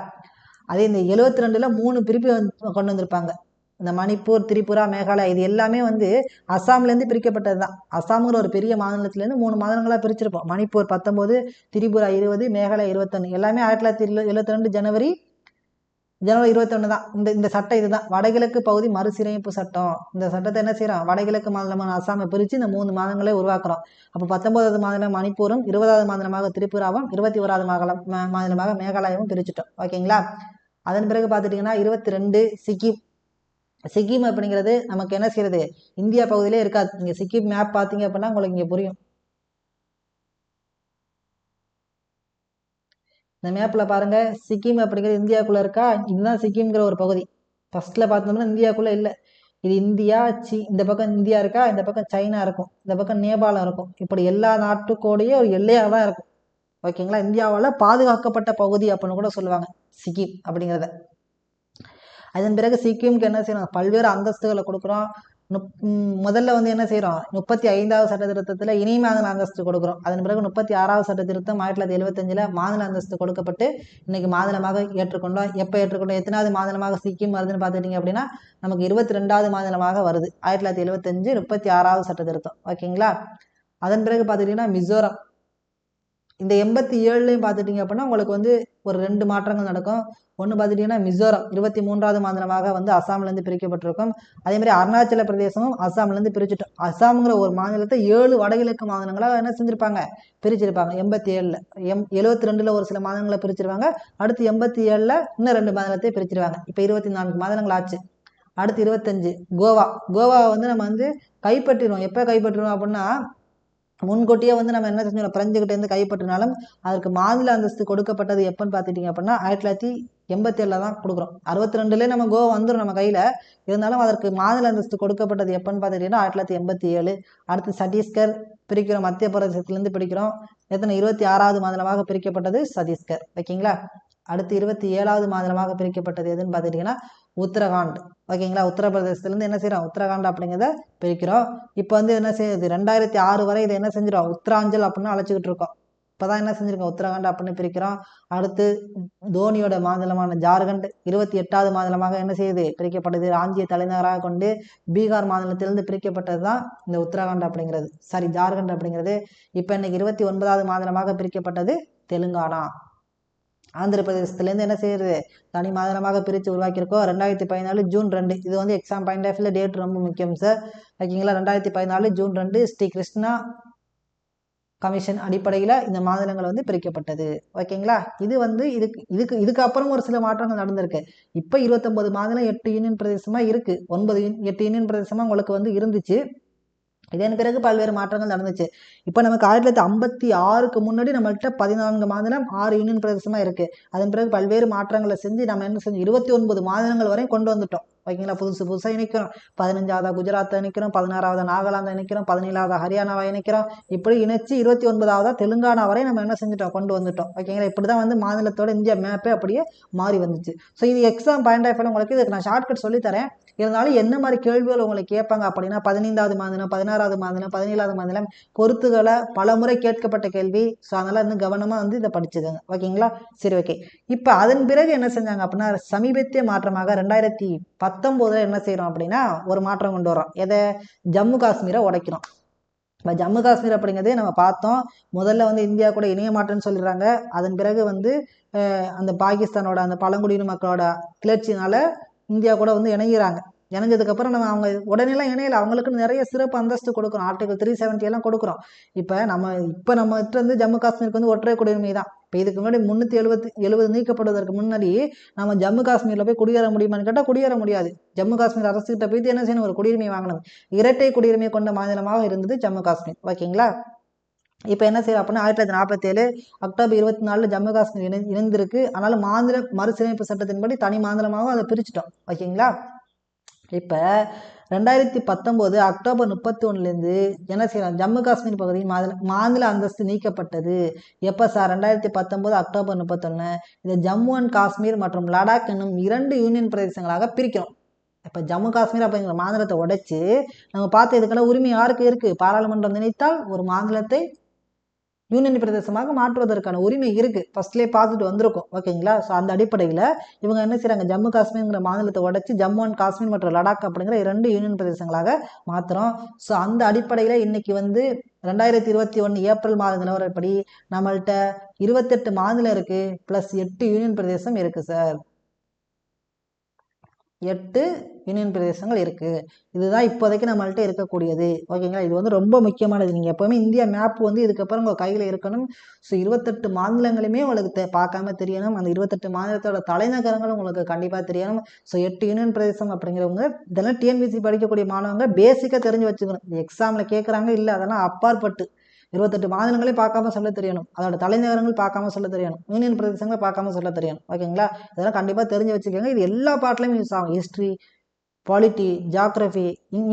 A: அதே இந்த 72ல் 3 பிரிப்பு கொண்டு வந்திருப்பாங்க. இந்த மணிப்பூர், திரிபுரா, மேகாலயா, இது எல்லாமே வந்து அஸ்ஸாம்லேருந்து பிரிக்கப்பட்டது தான். அஸ்ஸாமுங்கிற ஒரு பெரிய மாநிலத்திலேருந்து 3 மாநிலங்களாக பிரிச்சிருப்போம். மணிப்பூர் 19, திரிபுரா 20, மேகாலயா 21. எல்லாமே 1972 ஜனவரி 21 தான். இந்த சட்டம் இதுதான், வடகிழக்கு பகுதி மறுசீரமைப்பு சட்டம். இந்த சட்டத்தை என்ன செய்யறோம், வடகிழக்கு மாநிலமான அஸ்ஸாமை பிரித்து இந்த 3 மாநிலங்களை உருவாக்குறோம். அப்போ 19வது மாநிலம் மணிப்பூரும், 20வது மாநிலமாக திரிபுராவும், 21வது மாநிலமாக மேகாலயாவும் பிரிச்சுட்டோம். ஓகேங்களா. அதன் பிறகு பார்த்துட்டிங்கன்னா 22 சிக்கிம். சிக்கிம் அப்படிங்கிறது நமக்கு என்ன செய்யறது, இந்தியா பகுதியிலே இருக்காது. நீங்க சிக்கிம் மேப் பார்த்தீங்க அப்படின்னா உங்களுக்கு இங்கே புரியும். இந்த மேப்பில் பாருங்க, சிக்கிம் அப்படிங்கிறது இந்தியாவுக்குள்ள இருக்கா, இதுதான் சிக்கிம்ங்கிற ஒரு பகுதி. ஃபர்ஸ்ட்ல பார்த்தோம்னா இந்தியாவுக்குள்ள இல்லை. இது இந்தியா, இந்த பக்கம் இந்தியா இருக்கா, இந்த பக்கம் சைனா இருக்கும், இந்த பக்கம் நேபாளம் இருக்கும். இப்படி எல்லா நாட்டுக்கோடைய ஒரு எல்லையாக தான் இருக்கும். ஓகேங்களா. இந்தியாவால் பாதுகாக்கப்பட்ட பகுதி அப்படின்னு கூட சொல்லுவாங்க சிக்கிம் அப்படிங்கிறத. அதன் பிறகு சிக்கிமுக்கு என்ன செய்யணும், பல்வேறு அந்தஸ்துகளை கொடுக்குறோம். முதல்ல வந்து என்ன செய்யறோம், 35வது சட்ட திருத்தத்தில் இணை மாநில அந்தஸ்து கொடுக்குறோம். அதன் பிறகு 36வது சட்ட திருத்தம் 1975 மாநில அந்தஸ்து கொடுக்கப்பட்டு இன்னைக்கு மாநிலமாக ஏற்றுக்கொண்டோம். எப்போ ஏற்றுக்கொண்டோம், எத்தனாவது மாநிலமாக சிக்கிம் வருதுன்னு பார்த்துட்டீங்க அப்படின்னா நமக்கு 22வது மாநிலமாக வருது 1975 36வது சட்ட திருத்தம். ஓகேங்களா. அதன் பிறகு பார்த்துட்டீங்கன்னா மிசோரம். இந்த 87லையும் பார்த்துட்டீங்க அப்படின்னா உங்களுக்கு வந்து ஒரு 2 மாற்றங்கள் நடக்கும். ஒன்று பார்த்துட்டீங்கன்னா மிசோரம் 23வது மாநிலமாக வந்து அஸ்ஸாம்லேருந்து பிரிக்கப்பட்டிருக்கும். அதே மாதிரி அருணாச்சல பிரதேசமும் அஸ்ஸாம்லேருந்து பிரிச்சுட்டோம். அஸ்ஸாமுங்கிற ஒரு மாநிலத்தை 7 வடகிழக்கு மாநிலங்களாக என்ன செஞ்சிருப்பாங்க, பிரிச்சிருப்பாங்க. 87ல் 72ல் ஒரு சில மாநிலங்களை பிரிச்சிருவாங்க. அடுத்து 87ல் இன்னும் 2 மாநிலத்தை பிரிச்சிருவாங்க. இப்போ 24 மாநிலங்கள் ஆச்சு. அடுத்து 25 கோவா வந்து நம்ம வந்து கைப்பற்றிடுவோம். எப்போ கைப்பற்றிடுவோம் அப்படின்னா முன்கூட்டியே வந்து நம்ம என்ன செஞ்சோம், பிரெஞ்சுக்கிட்டேருந்து கைப்பற்றினாலும் அதற்கு மாநில அந்தஸ்து கொடுக்கப்பட்டது எப்போன்னு பார்த்துட்டிங்க அப்படின்னா 1987 தான் கொடுக்குறோம். 62லே நம்ம கோவா வந்துடும் நம்ம கையில். இருந்தாலும் அதற்கு மாநில அந்தஸ்து கொடுக்கப்பட்டது எப்போன்னு பார்த்துட்டிங்கன்னா 1987. அடுத்து சத்தீஸ்கர் பிரிக்கிறோம், மத்திய பிரதேசத்துலேருந்து பிரிக்கிறோம். எத்தனை 26வது மாநிலமாக பிரிக்கப்பட்டது சத்தீஸ்கர். ஓகேங்களா. அடுத்து 27வது மாநிலமாக பிரிக்கப்பட்டது எதுன்னு பார்த்துட்டிங்கன்னா உத்தரகாண்ட். ஓகேங்களா. உத்தரப்பிரதேசத்துலேருந்து என்ன செய்கிறோம், உத்தரகாண்ட் அப்படிங்கிறத பிரிக்கிறோம். இப்போ வந்து என்ன செய்யுது, 2006 வரை இதை என்ன செஞ்சிடும், உத்தராஞ்சல் அப்படின்னு அழைச்சிக்கிட்டு இருக்கோம். இப்போ தான் என்ன செஞ்சுருக்கோம், உத்தரகாண்ட் அப்படின்னு பிரிக்கிறோம். அடுத்து தோனியோட மாநிலமான ஜார்க்கண்ட் 28வது மாநிலமாக என்ன செய்யுது, பிரிக்கப்படுது. ராஞ்சியை தலைநகராக கொண்டு பீகார் மாநிலத்திலிருந்து பிரிக்கப்பட்டது தான் இந்த உத்தரகாண்ட் அப்படிங்கிறது, சாரி ஜார்க்கண்ட் அப்படிங்கிறது. இப்போ இன்னைக்கு 29வது மாநிலமாக பிரிக்கப்பட்டது தெலுங்கானா. ஆந்திர பிரதேசத்துலேருந்து என்ன செய்யுது, தனி மாநிலமாக பிரித்து உருவாக்கியிருக்கோம். 2014 ஜூன் 2. இது வந்து எக்ஸாம் பாயிண்ட் ஆஃப் வியூல டேட் ரொம்ப முக்கியம் சார். ஓகேங்களா. 2014 ஜூன் 2 ஸ்ரீ கிருஷ்ணா கமிஷன் அடிப்படையில் இந்த மாநிலங்கள் வந்து பிரிக்கப்பட்டது. ஓகேங்களா? இது வந்து இதுக்கு அப்புறம் ஒரு சில மாற்றங்கள் நடந்திருக்கு. இப்போ 29 மாநிலம் 8 யூனியன் பிரதேசமாக இருக்குது. 8 யூனியன் பிரதேசமாக உங்களுக்கு வந்து இருந்துச்சு. இதன் பிறகு பல்வேறு மாற்றங்கள் நடந்துச்சு. இப்போ நமக்கு 1956க்கு முன்னாடி நம்மள்கிட்ட 14 மாநிலம் 6 யூனியன் பிரதேசமாக இருக்குது. அதன் பிறகு பல்வேறு மாற்றங்களை செஞ்சு நம்ம என்ன செஞ்சு 29 மாநிலங்கள் வரையும் கொண்டு வந்துட்டோம். ஓகேங்களா? புதுசாக இணைக்கிறோம். 15வது குஜராத்தை இணைக்கிறோம், 16வது நாகாலாந்தை இணைக்கிறோம், 17வது ஹரியானாவை இணைக்கிறோம். இப்படி இணைச்சு 29வது தெலுங்கானா வரை நம்ம என்ன செஞ்சுட்டோம், கொண்டு வந்துட்டோம். ஓகேங்களா? இப்படி தான் வந்து மாநிலத்தோட இந்தியா மேப்பே அப்படியே மாறி வந்துச்சு. ஸோ இது எக்ஸாம் பாயிண்ட் ஆஃப் உங்களுக்கு இதுக்கு நான் ஷார்ட்கட் சொல்லித்தரேன். இருந்தாலும் என்ன மாதிரி கேள்விகள் உங்களுக்கு கேட்பாங்க அப்படின்னா 15வது மாநிலம், 16வது மாநிலம், 17வது மாநிலம் பொறுத்துகளை பல முறை கேட்கப்பட்ட கேள்வி. ஸோ அதனால் வந்து கவனமாக வந்து இதை படிச்சுக்கோங்க. ஓகேங்களா? சரி, ஓகே. இப்போ அதன் பிறகு என்ன செஞ்சாங்க அப்படின்னா சமீபத்திய மாற்றமாக 2019 என்ன செய்கிறோம் அப்படின்னா ஒரு மாற்றம் கொண்டு வரோம். எதை? ஜம்மு காஷ்மீரை உடைக்கிறோம். இப்போ ஜம்மு காஷ்மீர் அப்படிங்கிறதே நம்ம பார்த்தோம். முதல்ல வந்து இந்தியா கூட இணைய மாட்டேன்னு சொல்லிடுறாங்க. அதன் பிறகு வந்து அந்த பாகிஸ்தானோட அந்த பழங்குடியின மக்களோட கிளர்ச்சினால இந்தியா கூட வந்து இணைகிறாங்க. இணைஞ்சதுக்கப்புறம் நம்ம அவங்க உடனேலாம் இணையலை. அவங்களுக்கு நிறைய சிறப்பு அந்தஸ்து கொடுக்குறோம். ஆர்டிகல் 370 எல்லாம் கொடுக்குறோம். இப்போ நம்மகிட்ட வந்து ஜம்மு காஷ்மீருக்கு வந்து ஒற்றை குடியுரிமை தான். இப்போ இதுக்கு முன்னாடி 370 நீக்கப்படுவதற்கு முன்னாடி நம்ம ஜம்மு காஷ்மீரில் போய் குடியேற முடியுமான்னு கேட்டால் குடியேற முடியாது. ஜம்மு காஷ்மீர் அரசுகிட்ட போயிட்டு என்ன செய்யணும், ஒரு குடியுரிமை வாங்கணும். இரட்டை குடியுரிமை கொண்ட மாநிலமாக இருந்தது ஜம்மு காஷ்மீர். ஓகேங்களா? இப்போ என்ன செய்யறோம் அப்படின்னா 1947 அக்டோபர் 24 ஜம்மு காஷ்மீர் இணைந்திருக்கு. அதனால மாநில மறுசீரமைப்பு சட்டத்தின்படி தனி மாநிலமாகவும் அதை பிரிச்சுட்டோம். ஓகேங்களா? இப்போ 2019 அக்டோபர் 31லேருந்து என்ன செய்யலாம், ஜம்மு காஷ்மீர் பகுதியில் மாநில அந்தஸ்து நீக்கப்பட்டது. எப்போ சார்? 2019 அக்டோபர் 31. இதை ஜம்மு அண்ட் காஷ்மீர் மற்றும் லடாக் என்னும் 2 யூனியன் பிரதேசங்களாக பிரிக்கிறோம். இப்போ ஜம்மு காஷ்மீர் அப்படிங்கிற மாநிலத்தை உடைச்சு நம்ம பார்த்த இதுக்கெல்லாம் உரிமை யாருக்கு இருக்குது? பாராளுமன்றம் நினைத்தால் ஒரு மாநிலத்தை யூனியன் பிரதேசமாக மாற்றுவதற்கான உரிமை இருக்குது. ஃபர்ஸ்ட்லேயே பார்த்துட்டு வந்திருக்கும். ஓகேங்களா? ஸோ அந்த அடிப்படையில் இவங்க என்ன செய்கிறாங்க, ஜம்மு காஷ்மீர்ங்கிற மாநிலத்தை உடைச்சி ஜம்மு அண்ட் காஷ்மீர் மற்றும் லடாக் அப்படிங்கிற 2 யூனியன் பிரதேசங்களாக மாற்றுறோம். ஸோ அந்த அடிப்படையில் இன்னைக்கு வந்து 2021 ஏப்ரல் மாத நிலவரப்படி நம்மள்கிட்ட 28 மாநிலம் இருக்குது, ப்ளஸ் 8 யூனியன் பிரதேசம் இருக்குது சார். 8 யூனியன் பிரதேசங்கள் இருக்குது. இதுதான் இப்போதைக்கு நம்மள்கிட்ட இருக்கக்கூடியது. ஓகேங்களா? இது வந்து ரொம்ப முக்கியமானது. நீங்கள் எப்போவுமே இந்தியா மேப் வந்து இதுக்கப்புறம் உங்கள் கையில் இருக்கணும். ஸோ 28 மாநிலங்களுமே உங்களுக்கு பார்க்காம தெரியணும். அந்த 28 மாநிலத்தோட தலைநகரங்களும் உங்களுக்கு கண்டிப்பாக தெரியணும். ஸோ 8 யூனியன் பிரதேசம் அப்படிங்கிறவங்க இதெல்லாம் டிஎன்பிசி படிக்கக்கூடிய மாணவங்க பேசிக்காக தெரிஞ்சு வச்சுக்கணும். எக்ஸாமில் கேட்குறாங்க இல்லை, அதெல்லாம் அப்பாற்பட்டு 28 மாநிலங்களே பார்க்காம சொல்ல தெரியணும். அதோட தலைநகரங்கள் பார்க்காம சொல்ல தெரியணும். யூனியன் பிரதேசங்களை பார்க்காம சொல்ல தெரியணும். ஓகேங்களா? இதெல்லாம் கண்டிப்பாக தெரிஞ்சு வச்சுக்கோங்க. இது எல்லா பாட்டிலையும் யூஸ் ஆகும். ஹிஸ்ட்ரி, பாலிட்டி, ஜியாகிரஃபி,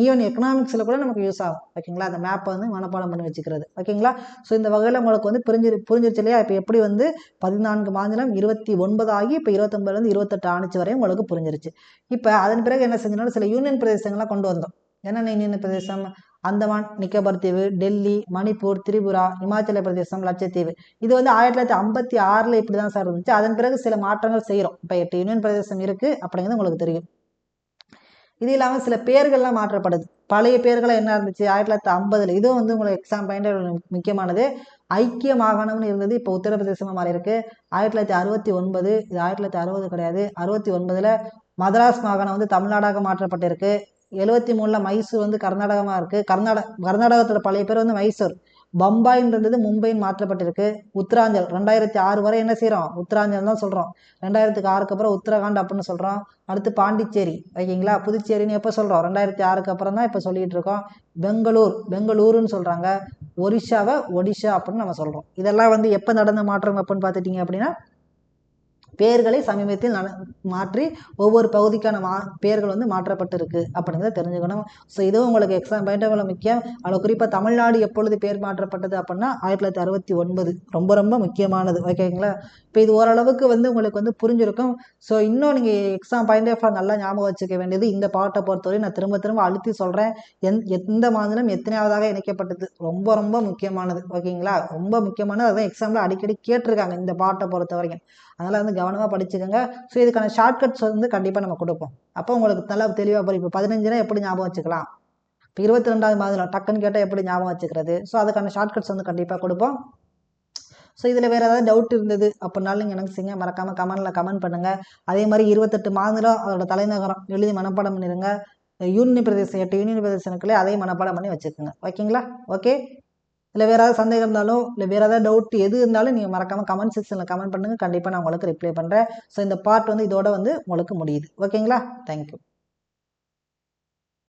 A: ஈவன் எக்கனாமிக்ஸில் கூட நமக்கு யூஸ் ஆகும். ஓகேங்களா? அந்த மேப்பை வந்து மனப்பாடம் பண்ணி வச்சுக்கிறது. ஓகேங்களா? ஸோ இந்த வகையில் உங்களுக்கு வந்து புரிஞ்சிருச்சு இல்லையா? இப்போ எப்படி வந்து 14 மாநிலம் 29 ஆகி இப்போ 29லேருந்து 28 ஆணிச்சு வரையும் உங்களுக்கு புரிஞ்சிருச்சு. இப்போ அதன் பிறகு என்ன செஞ்சோம்னா சில யூனியன் பிரதேசங்கள்லாம் கொண்டு வந்தோம். என்னென்ன யூனியன் பிரதேசம்? அந்தமான் நிக்கோபார் தீவு, டெல்லி, மணிப்பூர், திரிபுரா, இமாச்சல பிரதேசம், லட்சத்தீவு. இது வந்து 1956 இப்படி தான் சார் இருந்துச்சு. அதன் பிறகு சில மாற்றங்கள் செய்கிறோம். இப்போ 8 யூனியன் பிரதேசம் இருக்குது அப்படிங்கிறது உங்களுக்கு தெரியும். இது இல்லாமல் சில பேர்கள்லாம் மாற்றப்படுது. பழைய பேர்களை என்ன இருந்துச்சு 1950, இதுவும் வந்து உங்களுக்கு எக்ஸாம் பாயிண்ட் முக்கியமானது. ஐக்கிய மாகாணம்னு இருந்தது, இப்போ உத்தரப்பிரதேசமாக மாறி இருக்கு. 1969, இது 1960 கிடையாது, 69ல் மதராஸ் மாகாணம் வந்து தமிழ்நாடாக மாற்றப்பட்டிருக்கு. 73ல் மைசூர் வந்து கர்நாடகமாக இருக்குது. கர்நாடகத்தோட பழைய பேர் வந்து மைசூர். பம்பாயின்றது மும்பைன்னு மாற்றப்பட்டிருக்கு. உத்தராஞ்சல் 2006 வரை என்ன செய்கிறோம், உத்தராஞ்சல் தான் சொல்கிறோம். 2006க்கு அப்புறம் உத்தரகாண்ட் அப்படின்னு சொல்கிறோம். அடுத்து பாண்டிச்சேரி. ஓகேங்களா? புதுச்சேரின்னு எப்போ சொல்கிறோம், 2006க்கு அப்புறம் தான் இப்போ சொல்லிகிட்டு இருக்கோம். பெங்களூருன்னு சொல்கிறாங்க. ஒரிஷாவை ஒடிஷா அப்படின்னு நம்ம சொல்கிறோம். இதெல்லாம் வந்து எப்போ நடந்த மாற்றம் அப்படின்னு பார்த்துட்டிங்க அப்படின்னா பேர்களை சமீபத்தில் மாற்றி ஒவ்வொரு பகுதிக்கான பேர்கள் வந்து மாற்றப்பட்டிருக்கு அப்படிங்கிறத தெரிஞ்சுக்கணும். ஸோ இதுவும் உங்களுக்கு எக்ஸாம் பாயிண்ட் முக்கியம். அதில் குறிப்பாக தமிழ்நாடு எப்பொழுது பேர் மாற்றப்பட்டது அப்படின்னா 1969. ரொம்ப ரொம்ப முக்கியமானது. ஓகேங்களா? இப்போ இது ஓரளவுக்கு வந்து உங்களுக்கு வந்து புரிஞ்சிருக்கும். ஸோ இன்னும் நீங்கள் எக்ஸாம் பாயிண்ட் ஆஃப் நல்லா ஞாபகம் வச்சுக்க வேண்டியது, இந்த பாட்டை பொறுத்தவரை நான் திரும்ப திரும்ப அழுத்தி சொல்கிறேன், எந்த மாநிலம் எத்தனையாவதாக இணைக்கப்பட்டது ரொம்ப ரொம்ப முக்கியமானது. ஓகேங்களா? ரொம்ப முக்கியமானது. அதுதான் எக்ஸாமில் அடிக்கடி கேட்டிருக்காங்க இந்த பாட்டை பொறுத்த வரைக்கும். அதனால் வந்து கவனமாக படிச்சுக்கோங்க. ஸோ இதுக்கான ஷார்ட்கட்ஸ் வந்து கண்டிப்பாக நம்ம கொடுப்போம். அப்போ உங்களுக்கு நல்லா தெளிவாக புரியும். இப்போ 15 எப்படி ஞாபகம் வச்சுக்கலாம், இப்போ 22வது மாதம் டக்குன்னு கேட்டால் எப்படி ஞாபகம் வச்சுக்கிறது. ஸோ அதுக்கான ஷார்ட்கட்ஸ் வந்து கண்டிப்பாக கொடுப்போம். ஸோ இதில் வேறு ஏதாவது டவுட் இருந்தது அப்படின்னாலும் நீங்கள் எனக்கு செய்யுங்க, மறக்காமல் கமெண்ட் பண்ணுங்கள். அதே மாதிரி 28 மாநிலம் அதோட தலைநகரம் எழுதி மனப்பாடம் பண்ணிடுங்க. யூனியன் பிரதேசம் 8 யூனியன் பிரதேசம் இருக்குல்ல, அதையும் மனப்பாடம் பண்ணி வச்சுக்கோங்க. ஓகேங்களா? ஓகே. இல்லை வேறு ஏதாவது சந்தேகம் இருந்தாலும் இல்லை வேறு ஏதாவது டவுட் எது இருந்தாலும் நீங்கள் மறக்காமல் கமெண்ட் செக்ஷனில் கமெண்ட் பண்ணுங்கள். கண்டிப்பாக நான் உங்களுக்கு ரிப்ளை பண்ணுறேன். ஸோ இந்த பார்ட் வந்து இதோட வந்து உங்களுக்கு முடியுது. ஓகேங்களா? தேங்க்யூ.